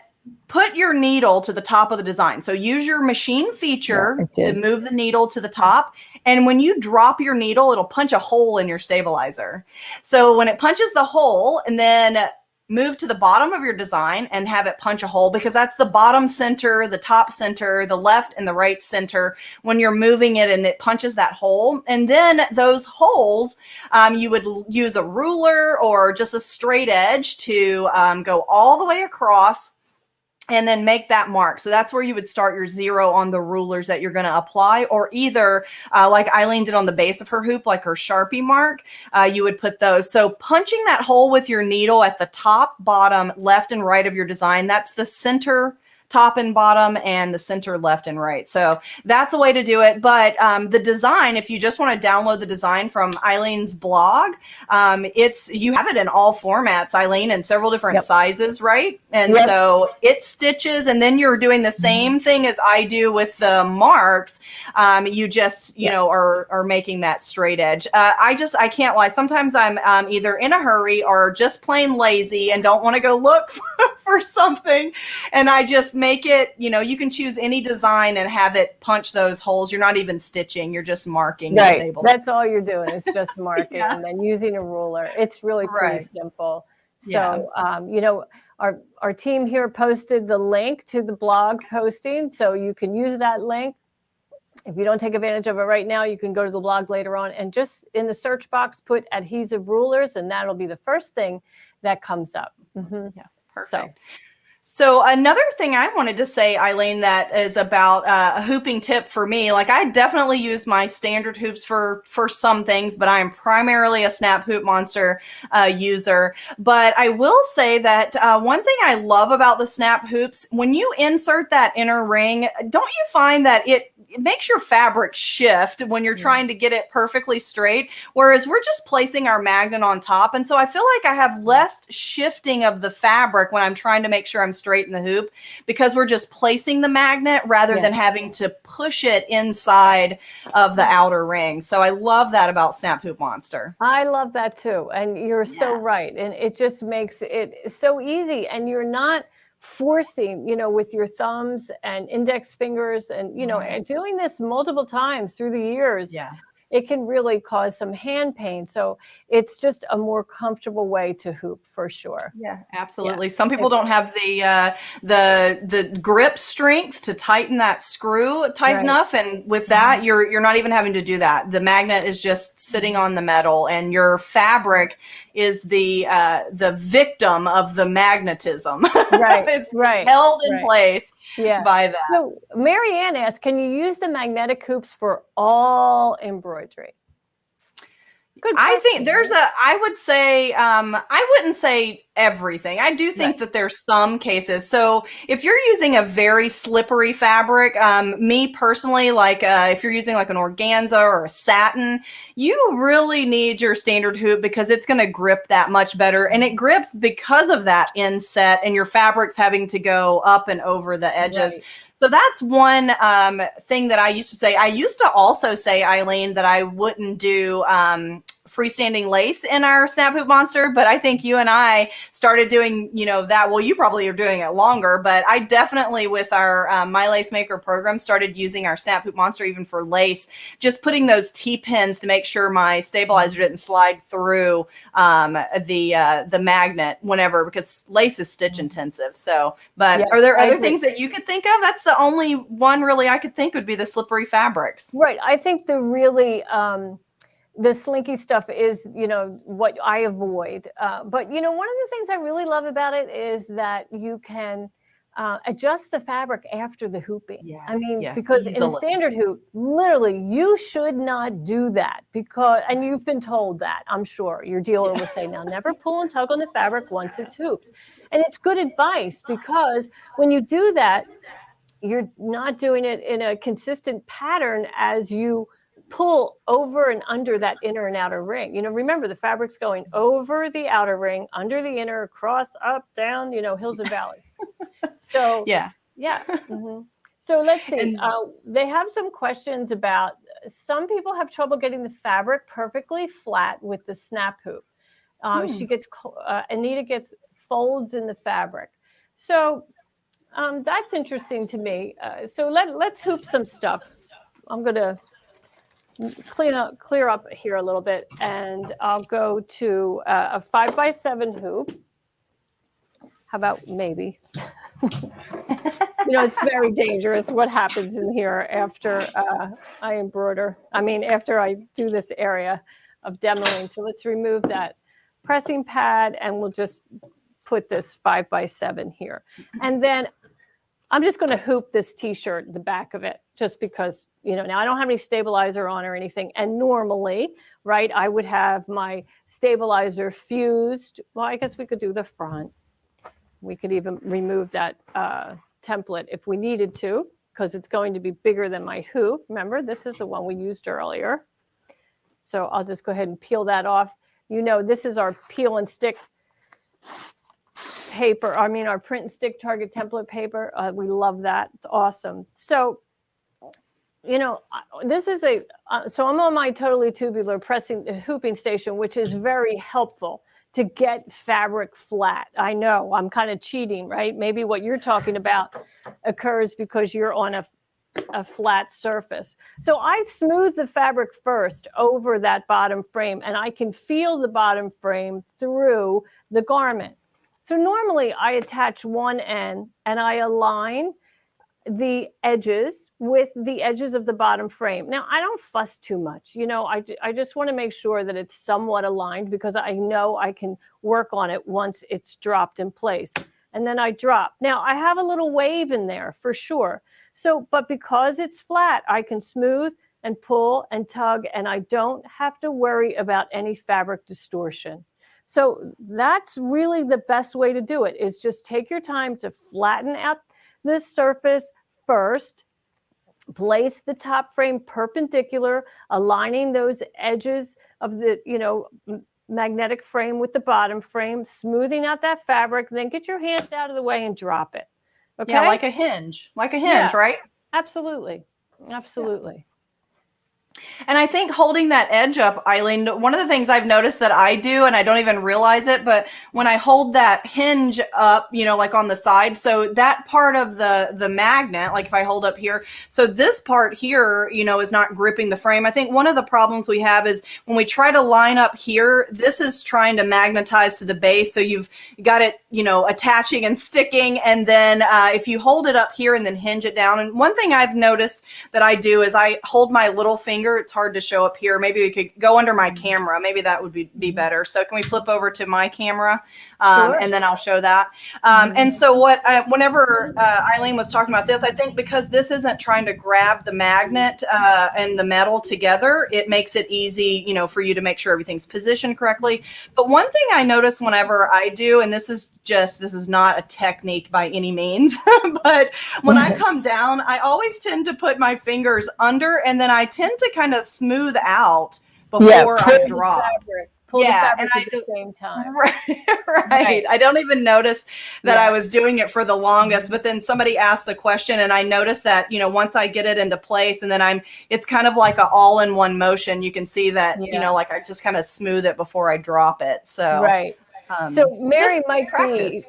put your needle to the top of the design. So use your machine feature to move the needle to the top. And when you drop your needle, it'll punch a hole in your stabilizer. So when it punches the hole, and then move to the bottom of your design and have it punch a hole, because that's the bottom center, the top center, the left and the right center when you're moving it, and it punches that hole. And then those holes, you would use a ruler or just a straight edge to go all the way across and then make that mark. So that's where you would start your 0 on the rulers that you're going to apply, or either like Eileen did on the base of her hoop, like her Sharpie mark, you would put those. So punching that hole with your needle at the top, bottom, left, and right of your design, that's the center, top and bottom, and the center, left, and right. So that's a way to do it. But the design, if you just want to download the design from Eileen's blog, you have it in all formats, Eileen, in several different sizes, right? And so it stitches, and then you're doing the same thing as I do with the marks. You just, are making that straight edge. I can't lie. Sometimes I'm either in a hurry or just plain lazy and don't want to go look for something, and I just make it, you can choose any design and have it punch those holes. You're not even stitching, you're just marking. Right. That's all you're doing is just marking and then using a ruler. It's really pretty simple. So, our team here posted the link to the blog posting, so you can use that link. If you don't take advantage of it right now, you can go to the blog later on and just in the search box, put adhesive rulers, and that'll be the first thing that comes up. Yeah, perfect. So another thing I wanted to say, Eileen, that is about a hooping tip for me. Like, I definitely use my standard hoops for some things, but I am primarily a snap hoop monster user. But I will say that one thing I love about the snap hoops, when you insert that inner ring, don't you find that it makes your fabric shift when you're trying to get it perfectly straight, whereas we're just placing our magnet on top. And so I feel like I have less shifting of the fabric when I'm trying to make sure I'm straight in the hoop, because we're just placing the magnet rather than having to push it inside of the outer ring. So I love that about Snap Hoop Monster. I love that too. And you're so right. And it just makes it so easy, and you're not forcing, with your thumbs and index fingers and, and doing this multiple times through the years. It can really cause some hand pain. So it's just a more comfortable way to hoop for sure. Yeah, absolutely. Some people don't have the grip strength to tighten that screw tight enough. And with that, you're not even having to do that. The magnet is just sitting on the metal, and your fabric is the victim of the magnetism. It's held in place by that. So Marianne asked, can you use the magnetic hoops for all embroidery? Good I question, think there's right? I would say, I wouldn't say everything. I do think Right. that there's some cases. So if you're using a very slippery fabric, me personally, like if you're using like an organza or a satin, you really need your standard hoop because it's going to grip that much better. And it grips because of that inset and your fabric's having to go up and over the edges. Right. So that's one thing that I used to say. I used to also say, Eileen, that I wouldn't do freestanding lace in our Snap Hoop Monster, but I think you and I started doing, that. Well, you probably are doing it longer, but I definitely with our My Lace Maker program started using our Snap Hoop Monster even for lace, just putting those T-pins to make sure my stabilizer didn't slide through the magnet whenever, because lace is stitch intensive. So, but Yes, are there I other agree. things that you could think of? That's the only one really I could think would be the slippery fabrics. Right. I think the really the slinky stuff is, what I avoid. But one of the things I really love about it is that you can adjust the fabric after the hooping. Yeah, I mean, yeah, because in a easily. standard hoop, literally, you should not do that and you've been told that, I'm sure. Your dealer will say, now never pull and tug on the fabric once it's hooped. And it's good advice because when you do that, you're not doing it in a consistent pattern as you pull over and under that inner and outer ring. Remember the fabric's going over the outer ring, under the inner, across, up, down, hills and valleys. So Yeah. yeah. Mm-hmm. So let's see. And They have some questions about, some people have trouble getting the fabric perfectly flat with the snap hoop. Anita gets folds in the fabric. So that's interesting to me. So let's hoop some stuff. I'm going to clear up here a little bit, and I'll go to a 5x7 hoop. How about maybe? It's very dangerous what happens in here after I embroider. After I do this area of demoing. So let's remove that pressing pad, and we'll just put this 5x7 here. And then I'm just going to hoop this t-shirt, the back of it, just because, now I don't have any stabilizer on or anything. And normally, right, I would have my stabilizer fused. Well, I guess we could do the front. We could even remove that template if we needed to, because it's going to be bigger than my hoop. Remember, this is the one we used earlier. So I'll just go ahead and peel that off. This is our peel and stick paper. Our print and stick target template paper. We love that. It's awesome. So, this is so I'm on my Totally Tubular hooping station, which is very helpful to get fabric flat. I know I'm kind of cheating, right? Maybe what you're talking about occurs because you're on a flat surface. So I smooth the fabric first over that bottom frame, and I can feel the bottom frame through the garment. So normally I attach one end and I align the edges with the edges of the bottom frame. Now, I don't fuss too much. I just want to make sure that it's somewhat aligned because I know I can work on it once it's dropped in place. And then I drop. Now, I have a little wave in there for sure. So, but because it's flat, I can smooth and pull and tug, and I don't have to worry about any fabric distortion. So that's really the best way to do it, is just take your time to flatten out the surface first, place the top frame perpendicular, aligning those edges of the, magnetic frame with the bottom frame, smoothing out that fabric, then get your hands out of the way and drop it. Okay? Yeah, like a hinge, right? Absolutely. Absolutely. Yeah. And I think holding that edge up, Eileen, one of the things I've noticed that I do, and I don't even realize it, but when I hold that hinge up, like on the side, so that part of the magnet, like if I hold up here, so this part here, is not gripping the frame. I think one of the problems we have is when we try to line up here, this is trying to magnetize to the base. So you've got it, attaching and sticking. And then if you hold it up here and then hinge it down. And one thing I've noticed that I do is I hold my little finger. It's hard to show up here. Maybe we could go under my camera. Maybe that would be better. So can we flip over to my camera? Sure. And then I'll show that. And so whenever Eileen was talking about this, I think because this isn't trying to grab the magnet and the metal together, it makes it easy, you know, for you to make sure everything's positioned correctly. But one thing I notice whenever I do, and this is not a technique by any means, but when I come down, I always tend to put my fingers under, and then I tend to kind of smooth out before I drop. Pull the fabric at the same time. Right. I don't even notice that I was doing it for the longest, but then somebody asked the question and I noticed that, you know, once I get it into place and then it's kind of like an all-in-one motion. You can see that, you know, like I just kind of smooth it before I drop it. So, so Mary might be,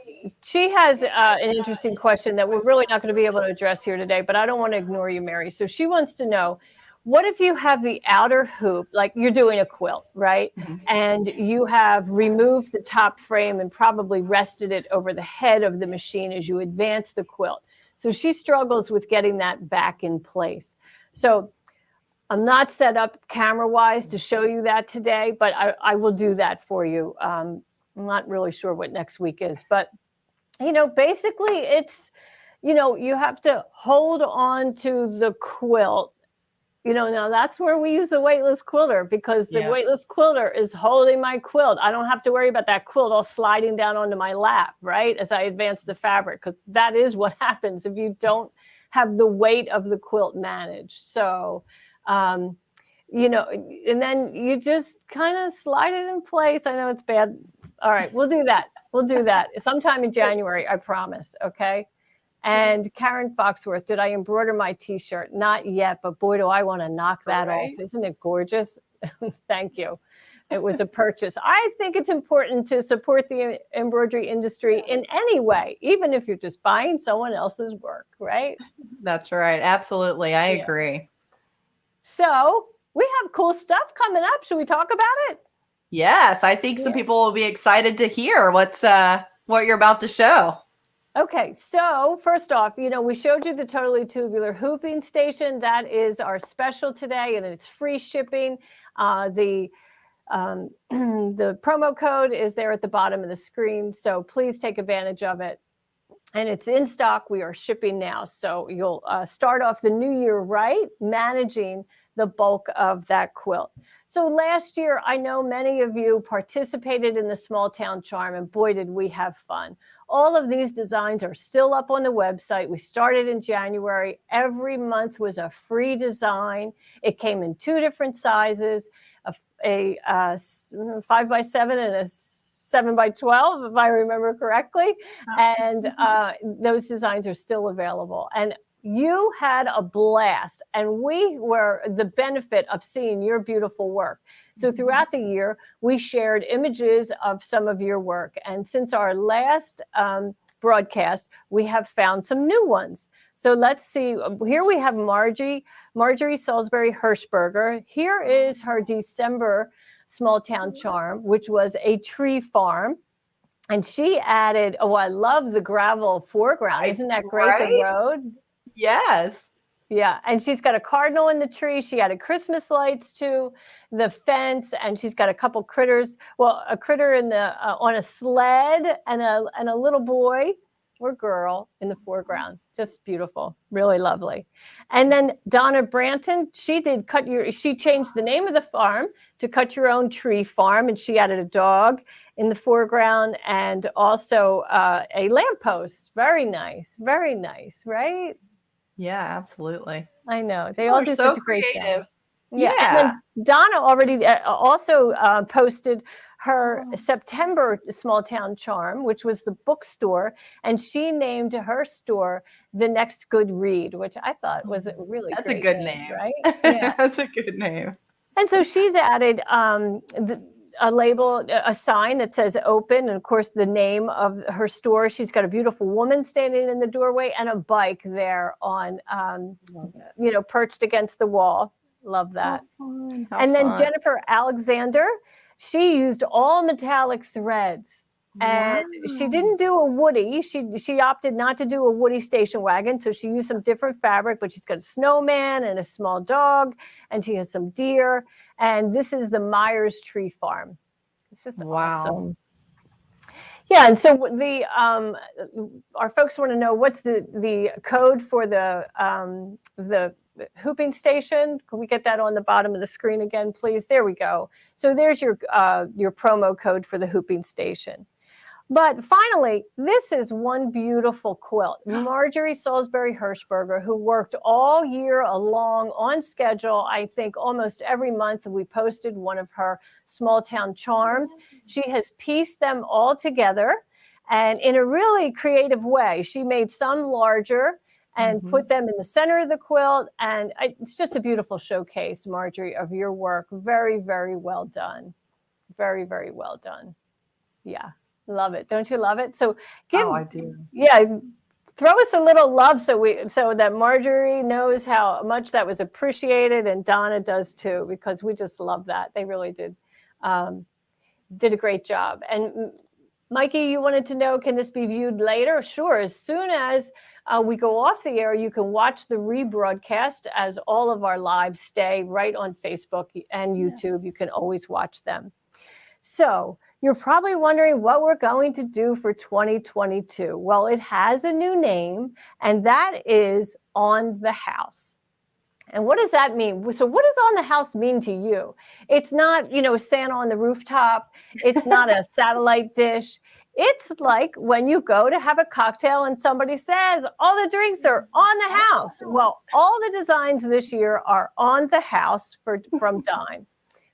she has an interesting question that we're really not going to be able to address here today, but I don't want to ignore you, Mary. So she wants to know, what if you have the outer hoop, like you're doing a quilt, right? And you have removed the top frame and probably rested it over the head of the machine as you advance the quilt. So she struggles with getting that back in place. So I'm not set up camera-wise to show you that today, but I will do that for you. I'm not really sure what next week is, but, you know, basically it's, you know, you have to hold on to the quilt. You know, now that's where we use the weightless quilter, because the weightless quilter is holding my quilt. I don't have to worry about that quilt all sliding down onto my lap, right, as I advance the fabric, because that is what happens if you don't have the weight of the quilt managed. So, you know, and then you just kind of slide it in place. I know it's bad. All right, we'll do that. We'll do that sometime in January, I promise, okay? And Karen Foxworth, did I embroider my t-shirt? Not yet, but boy, do I want to knock that off. Isn't it gorgeous? Thank you. It was a purchase. I think it's important to support the embroidery industry in any way, even if you're just buying someone else's work, right? That's right. Absolutely. I agree. So we have cool stuff coming up. Should we talk about it? Yes, I think some people will be excited to hear what you're about to show. Okay, so first off, you know, we showed you the Totally Tubular hooping station. That is our special today, and it's free shipping. The promo code is there at the bottom of the screen, so please take advantage of it. And it's in stock. We are shipping now, so you'll start off the new year right, managing the bulk of that quilt. So last year, I know many of you participated in the Small Town Charm, and boy, did we have fun. All of these designs are still up on the website. We started in January. Every month was a free design. It came in 2 different sizes, a 5x7 and a 7x12, if I remember correctly. And those designs are still available. And you had a blast, and we were the benefit of seeing your beautiful work. So throughout the year, we shared images of some of your work. And since our last broadcast, we have found some new ones. So let's see. Here we have Marjorie Salisbury Hirschberger. Here is her December Small Town Charm, which was a tree farm. And she added, oh, I love the gravel foreground. Isn't that great? Right? The road. Yes. Yeah. And she's got a cardinal in the tree. She added Christmas lights to the fence, and she's got a couple critters. Well, a critter in the on a sled, and a little boy or girl in the foreground. Just beautiful. Really lovely. And then Donna Branton, she changed the name of the farm to Cut Your Own Tree Farm, and she added a dog in the foreground and also a lamppost. Very nice, right? Yeah, absolutely. I know. They all do such a great job. Yeah. And then Donna already also posted her September Small Town Charm, which was the bookstore, and she named her store The Next Good Read, which I thought was a really That's great a good name, right? Yeah. That's a good name. And so she's added a label, a sign that says open, and of course the name of her store. She's got a beautiful woman standing in the doorway and a bike there on, perched against the wall. Love that. And then Jennifer Alexander, she used all metallic threads. And she didn't do a woody. She opted not to do a woody station wagon. So she used some different fabric, but she's got a snowman and a small dog, and she has some deer. And this is the Myers Tree Farm. It's just awesome. Yeah, and so our folks want to know what's the code for the hooping station. Can we get that on the bottom of the screen again, please? There we go. So there's your promo code for the hooping station. But finally, this is one beautiful quilt. Marjorie Salisbury Hirschberger, who worked all year long on schedule. I think almost every month we posted one of her small town charms. She has pieced them all together and in a really creative way. She made some larger and put them in the center of the quilt. And it's just a beautiful showcase, Marjorie, of your work. Very, very well done. Very, very well done. Yeah. Love it. Don't you love it? So I do. Yeah, throw us a little love so that Marjorie knows how much that was appreciated, and Donna does too, because we just love that. They really did a great job. And Mikey, you wanted to know, can this be viewed later? Sure. As soon as we go off the air, you can watch the rebroadcast, as all of our lives stay right on Facebook and YouTube. You can always watch them. So you're probably wondering what we're going to do for 2022. Well, it has a new name, and that is On the House. And what does that mean? So what does On the House mean to you? It's not, Santa on the rooftop. It's not a satellite dish. It's like when you go to have a cocktail and somebody says, all the drinks are on the house. Well, all the designs this year are on the house from Dime.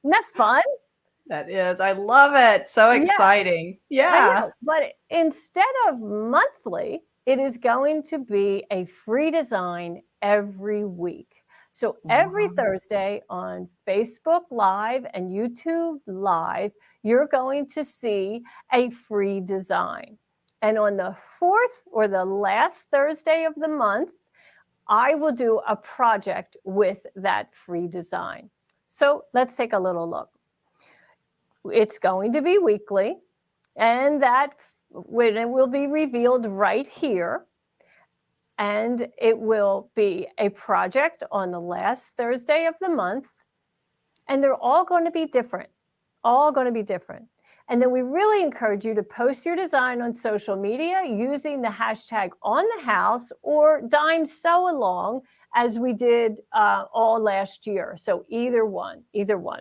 Isn't that fun? That is. I love it. So exciting. Yeah. But instead of monthly, it is going to be a free design every week. So every Thursday on Facebook Live and YouTube Live, you're going to see a free design. And on the fourth or the last Thursday of the month, I will do a project with that free design. So let's take a little look. It's going to be weekly, and that it will be revealed right here. And it will be a project on the last Thursday of the month. And they're all going to be different, And then we really encourage you to post your design on social media using the hashtag #OnTheHouse or Dime Sew Along, as we did all last year. So either one.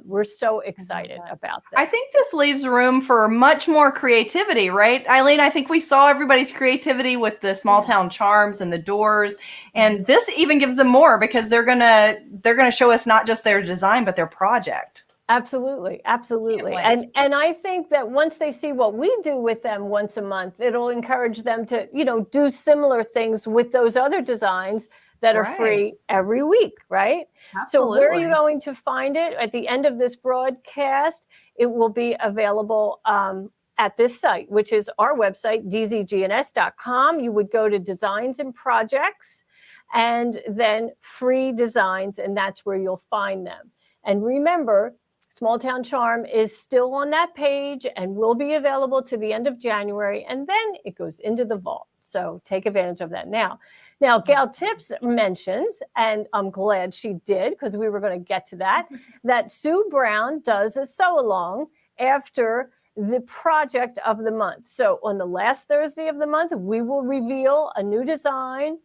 We're so excited about that. I think this leaves room for much more creativity, right, Eileen? I think we saw everybody's creativity with the small town charms and the doors, and this even gives them more, because they're gonna show us not just their design but their project. Absolutely. And I think that once they see what we do with them once a month, it'll encourage them to, do similar things with those other designs that are free every week, right? Absolutely. So where are you going to find it? At the end of this broadcast, it will be available at this site, which is our website, dzgns.com. You would go to Designs and Projects, and then Free Designs, and that's where you'll find them. And remember, Small Town Charm is still on that page and will be available to the end of January, and then it goes into the vault. So take advantage of that now. Now, Gail Tips mentions, and I'm glad she did, because we were going to get to that, that Sue Brown does a sew-along after the project of the month. So on the last Thursday of the month, we will reveal a new design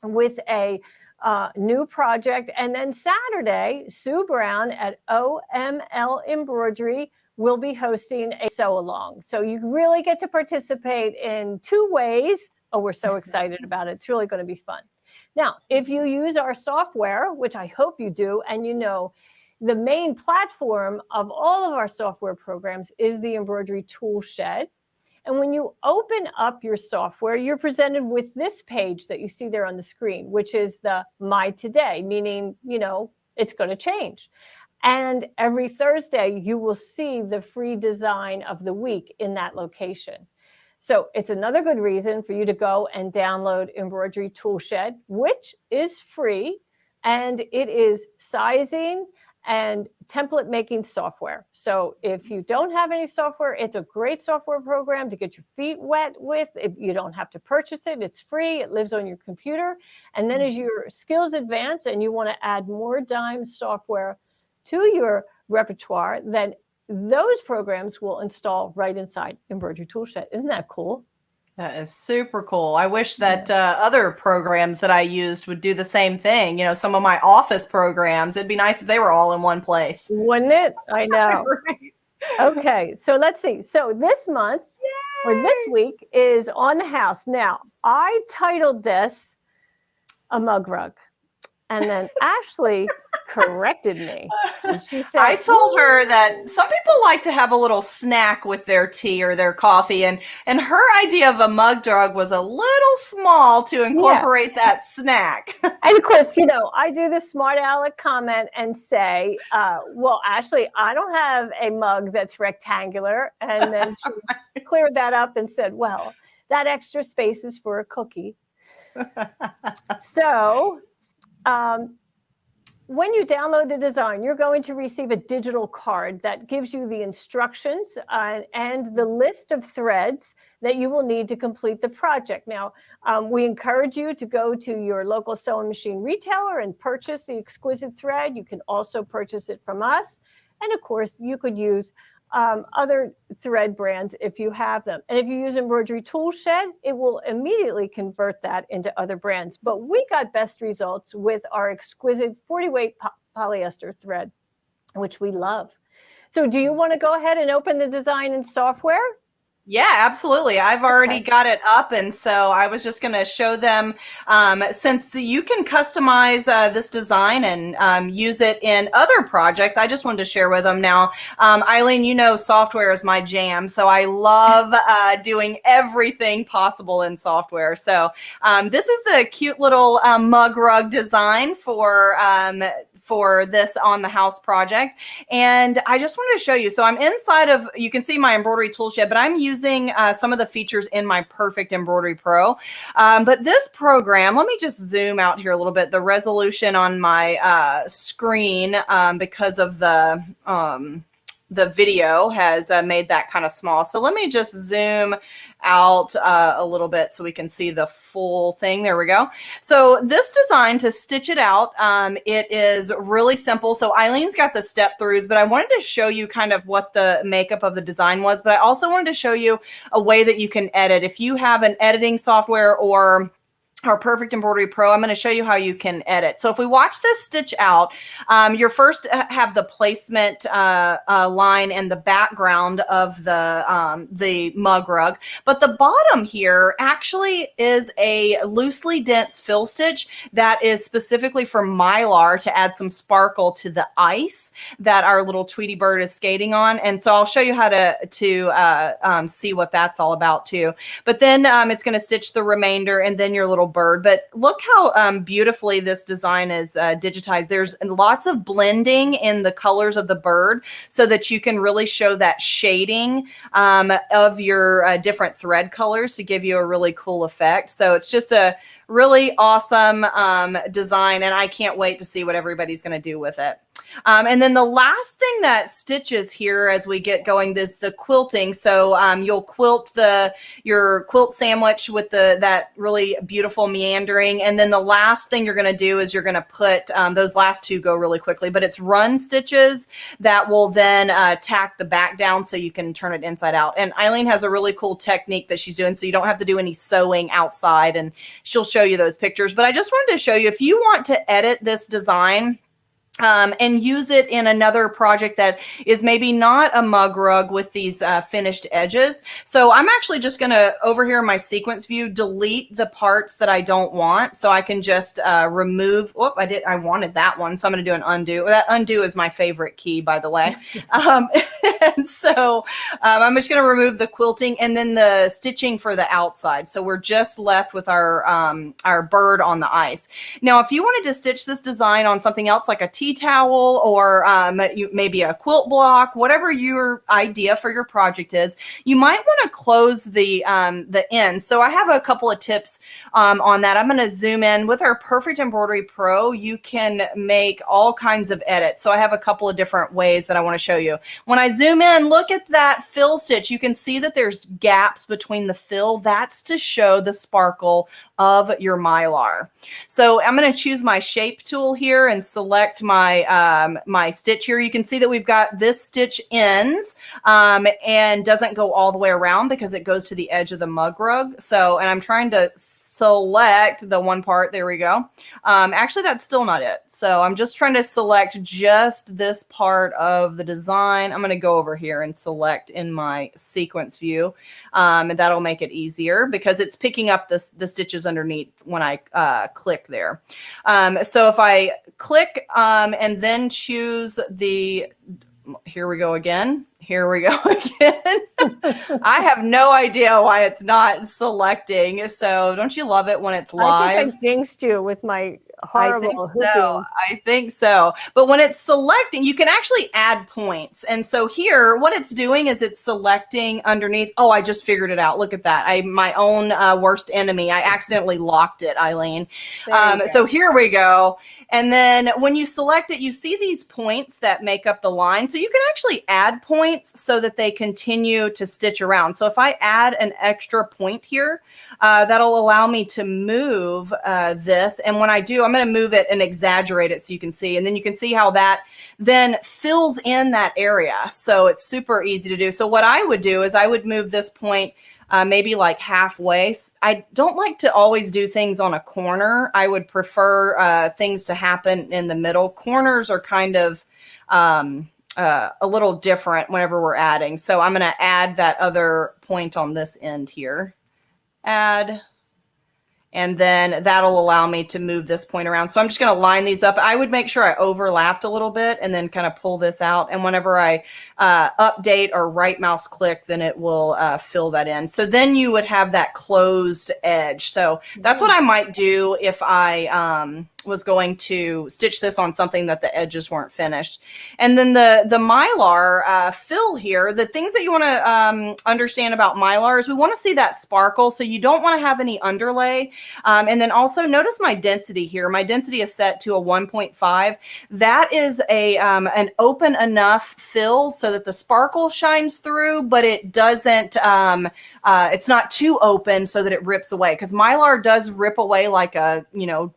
with a new project. And then Saturday, Sue Brown at OML Embroidery will be hosting a sew-along. So you really get to participate in two ways. Oh, we're so excited about it. It's really going to be fun. Now, if you use our software, which I hope you do, and the main platform of all of our software programs is the Embroidery Tool Shed. And when you open up your software, you're presented with this page that you see there on the screen, which is the My Today, meaning, it's going to change. And every Thursday, you will see the free design of the week in that location. So it's another good reason for you to go and download Embroidery Tool Shed, which is free, and it is sizing and template making software. So if you don't have any software, it's a great software program to get your feet wet with. You don't have to purchase it. It's free. It lives on your computer. And then as your skills advance and you want to add more Dime software to your repertoire, then those programs will install right inside Embroidery Toolshed. Isn't that cool? That is super cool. I wish that other programs that I used would do the same thing. You know, some of my office programs, it'd be nice if they were all in one place. Wouldn't it? I know. Right. Okay, so let's see. So this month or this week is on the house. Now, I titled this a mug rug. And then Ashley corrected me. And she said, I told her that some people like to have a little snack with their tea or their coffee. And her idea of a mug rug was a little small to incorporate that snack. And of course, you know, I do the smart aleck comment and say, well, Ashley, I don't have a mug that's rectangular. And then she cleared that up and said, well, that extra space is for a cookie. So when you download the design, you're going to receive a digital card that gives you the instructions and the list of threads that you will need to complete the project. Now, we encourage you to go to your local sewing machine retailer and purchase the exquisite thread. You can also purchase it from us. And of course, you could use other thread brands if you have them. And if you use Embroidery Toolshed, it will immediately convert that into other brands. But we got best results with our exquisite 40-weight polyester thread, which we love. So do you want to go ahead and open the design in software? Yeah, absolutely. I've already got it up. And so I was just going to show them, since you can customize this design and use it in other projects, I just wanted to share with them. Now, Eileen, you know, software is my jam. So I love doing everything possible in software. So this is the cute little mug rug design for this on the house project. And I just wanted to show you. So I'm inside of, you can see my embroidery tool shed, but I'm using some of the features in my Perfect Embroidery Pro. But this program, let me just zoom out here a little bit, the resolution on my screen because of the video has made that kind of small. So let me just zoom out a little bit so we can see the full thing. There we go. So this design, to stitch it out, it is really simple. So Eileen's got the step throughs, but I wanted to show you kind of what the makeup of the design was, but I also wanted to show you a way that you can edit. If you have an editing software or our Perfect Embroidery Pro, I'm going to show you how you can edit. So if we watch this stitch out, you first have the placement line and the background of the mug rug, but the bottom here actually is a loosely dense fill stitch that is specifically for Mylar to add some sparkle to the ice that our little Tweety bird is skating on. And so I'll show you how to see what that's all about too. But then it's going to stitch the remainder and then your little bird. But look how beautifully this design is digitized. There's lots of blending in the colors of the bird so that you can really show that shading of your different thread colors to give you a really cool effect. So it's just a really awesome design, and I can't wait to see what everybody's going to do with it. And then the last thing that stitches here as we get going is the quilting. So you'll quilt your quilt sandwich with that really beautiful meandering. And then the last thing you're going to do is you're going to put, those last two go really quickly, but it's run stitches that will then tack the back down so you can turn it inside out. And Eileen has a really cool technique that she's doing, so you don't have to do any sewing outside, and she'll show you those pictures. But I just wanted to show you, if you want to edit this design and use it in another project that is maybe not a mug rug with these finished edges. So I'm actually just going to, over here in my sequence view, delete the parts that I don't want. So I can just remove, whoop, I wanted that one. So I'm going to do an undo. That undo is my favorite key, by the way. And so I'm just going to remove the quilting and then the stitching for the outside. So we're just left with our bird on the ice. Now, if you wanted to stitch this design on something else like a tea towel or maybe a quilt block, whatever your idea for your project is, you might want to close the end. So I have a couple of tips on that. I'm going to zoom in. With our Perfect Embroidery Pro, you can make all kinds of edits. So I have a couple of different ways that I want to show you. When I I zoom in, look at that fill stitch. You can see that there's gaps between the fill. That's to show the sparkle of your Mylar. So I'm going to choose my shape tool here and select my my stitch here. You can see that we've got this stitch ends and doesn't go all the way around because it goes to the edge of the mug rug. So, and I'm trying to select the one part. There we go. Actually, that's still not it. So I'm just trying to select just this part of the design. I'm going to go over here and select in my sequence view. And that'll make it easier because it's picking up the stitches underneath when I click there. So if I click and then choose the, here we go again. Here we go again. I have no idea why it's not selecting. So don't you love it when it's live? I think I jinxed you with my horrible hooping. I think so. But when it's selecting, you can actually add points. And so here, what it's doing is it's selecting underneath. Oh, I just figured it out. Look at that. My own worst enemy. I accidentally locked it, Eileen. So here we go. And then when you select it, you see these points that make up the line. So you can actually add points so that they continue to stitch around. So if I add an extra point here, that'll allow me to move this. And when I do, I'm going to move it and exaggerate it so you can see. And then you can see how that then fills in that area. So it's super easy to do. So what I would do is I would move this point maybe like halfway. I don't like to always do things on a corner. I would prefer things to happen in the middle. Corners are kind of a little different whenever we're adding. So I'm going to add that other point on this end here. Add. And then that'll allow me to move this point around. So I'm just going to line these up. I would make sure I overlapped a little bit and then kind of pull this out. And whenever I update or right mouse click, then it will fill that in. So then you would have that closed edge. So that's what I might do if I was going to stitch this on something that the edges weren't finished. And then the Mylar fill here, the things that you want to understand about Mylar is we want to see that sparkle. So you don't want to have any underlay. And then also notice my density here. My density is set to a 1.5. That is an open enough fill so that the sparkle shines through, but it doesn't, it's not too open so that it rips away, because Mylar does rip away like a,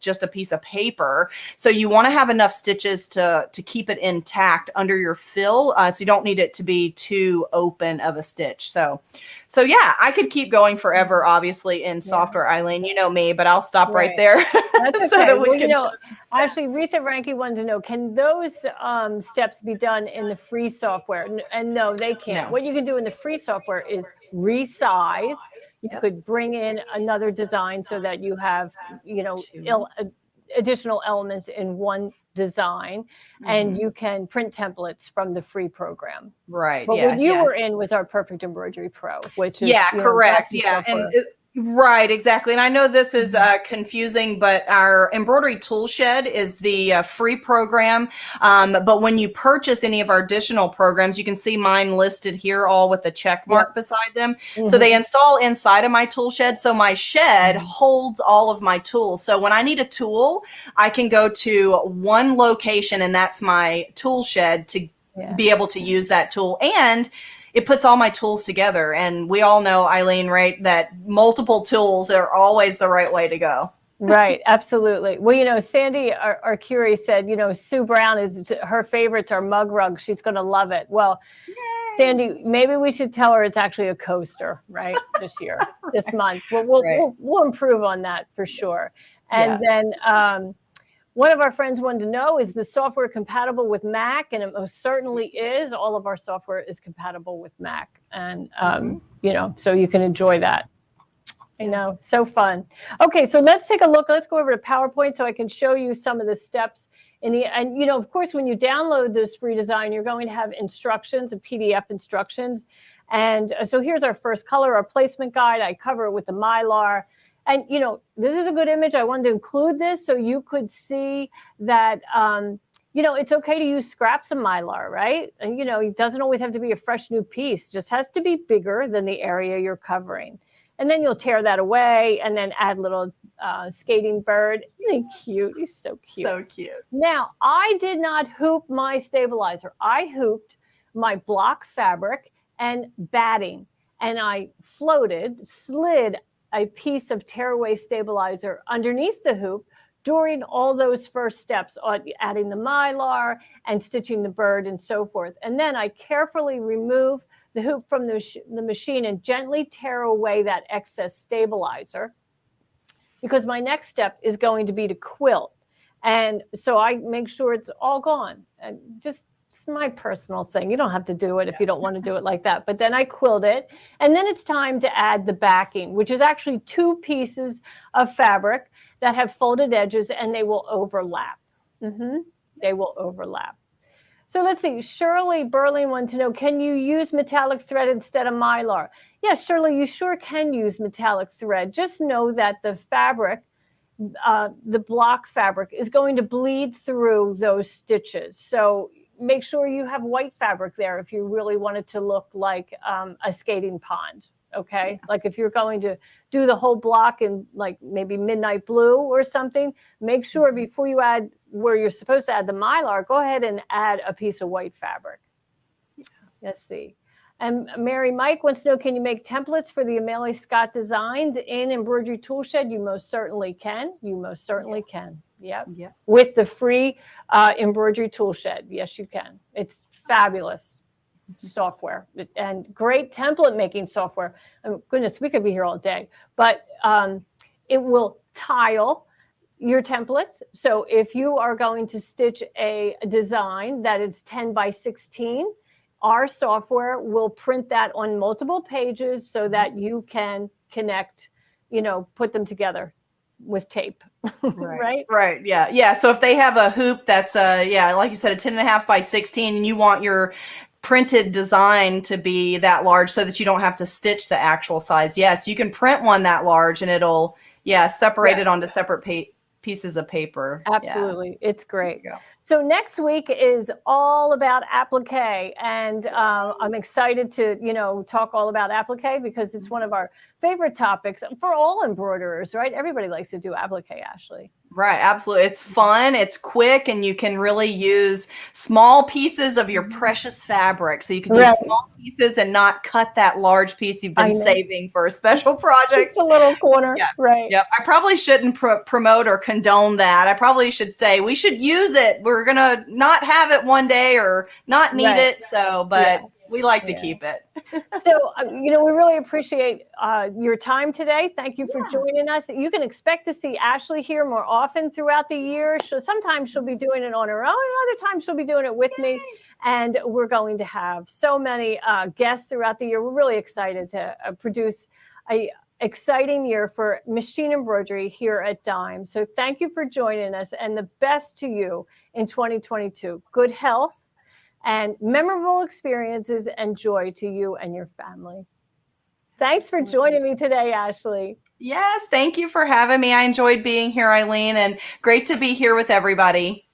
just a piece of paper. So you want to have enough stitches to keep it intact under your fill. So you don't need it to be too open of a stitch. So yeah, I could keep going forever, obviously, in software, Eileen. You know me, but I'll stop right there. That's okay. So that actually, Retha Ranke wanted to know, can those steps be done in the free software? And no, they can't. No. What you can do in the free software is resize. You could bring in another design so that you have, additional elements in one design, and you can print templates from the free program. Right. But what you were in was our Perfect Embroidery Pro, which is correct. Right, exactly. And I know this is confusing, but our embroidery tool shed is the free program. But when you purchase any of our additional programs, you can see mine listed here, all with the check mark beside them. So they install inside of my tool shed. So my shed holds all of my tools. So when I need a tool, I can go to one location, and that's my tool shed, to be able to use that tool. And it puts all my tools together. And we all know, Eileen, right, that multiple tools are always the right way to go. Right. Absolutely. Well, Sandy, our Curie said, Sue Brown her favorites are mug rugs. She's going to love it. Well, yay. Sandy, maybe we should tell her it's actually a coaster, right? This year, this month. We'll improve on that for sure. And then, one of our friends wanted to know, is the software compatible with Mac? And it most certainly is. All of our software is compatible with Mac. And, so you can enjoy that. I know, so fun. Okay, so let's take a look. Let's go over to PowerPoint so I can show you some of the steps. And of course, when you download this free design, you're going to have instructions, PDF instructions. And so here's our first color, our placement guide. I cover it with the Mylar. And, this is a good image. I wanted to include this so you could see that, it's okay to use scraps of Mylar, right? And, it doesn't always have to be a fresh new piece. It just has to be bigger than the area you're covering. And then you'll tear that away and then add little skating bird. Isn't he cute? He's so cute. So cute. Now, I did not hoop my stabilizer. I hooped my block fabric and batting. And I slid a piece of tearaway stabilizer underneath the hoop during all those first steps, adding the mylar and stitching the bird and so forth. And then I carefully remove the hoop from the machine and gently tear away that excess stabilizer, because my next step is going to be to quilt. And so I make sure it's all gone. And just, it's my personal thing. You don't have to do it if you don't want to do it like that. But then I quilt it. And then it's time to add the backing, which is actually 2 pieces of fabric that have folded edges, and they will overlap. They will overlap. So let's see. Shirley Burling wanted to know, can you use metallic thread instead of mylar? Yes, Shirley, you sure can use metallic thread. Just know that the fabric, the block fabric, is going to bleed through those stitches. So make sure you have white fabric there if you really want it to look like a skating pond. Okay. Yeah. Like if you're going to do the whole block in like maybe midnight blue or something, make sure before you add where you're supposed to add the mylar, go ahead and add a piece of white fabric. Yeah. Let's see. And Mary Mike wants to know, can you make templates for the Amelia Scott designs in Embroidery Tool Shed? You most certainly can. You most certainly can. Yep. Yep. With the free Embroidery Tool Shed. Yes, you can. It's fabulous software and great template making software. Oh, goodness, we could be here all day, but it will tile your templates. So if you are going to stitch a design that is 10 by 16, our software will print that on multiple pages so that you can connect, put them together with tape. Right. Right. Yeah. Yeah. So if they have a hoop that's like you said, a 10.5 by 16, and you want your printed design to be that large so that you don't have to stitch the actual size. Yes, you can print one that large and it'll separate it onto separate pieces of paper. Absolutely. Yeah. It's great. So next week is all about applique, and I'm excited to, talk all about applique because it's one of our favorite topics for all embroiderers, right? Everybody likes to do applique, Ashley. Right. Absolutely. It's fun. It's quick, and you can really use small pieces of your precious fabric. So you can use small pieces and not cut that large piece you've been saving for a special project. Just a little corner. Yeah. Right. Yep. I probably shouldn't promote or condone that. I probably should say we should use it. We're going to not have it one day or not need it. So, but we like to keep it. So, we really appreciate your time today. Thank you for joining us. You can expect to see Ashley here more often throughout the year. Sometimes she'll be doing it on her own, and other times she'll be doing it with me. And we're going to have so many guests throughout the year. We're really excited to produce an exciting year for machine embroidery here at Dime. So thank you for joining us, and the best to you in 2022. Good health and memorable experiences and joy to you and your family. Thanks for joining me today, Ashley. Yes, thank you for having me. I enjoyed being here, Eileen, and great to be here with everybody.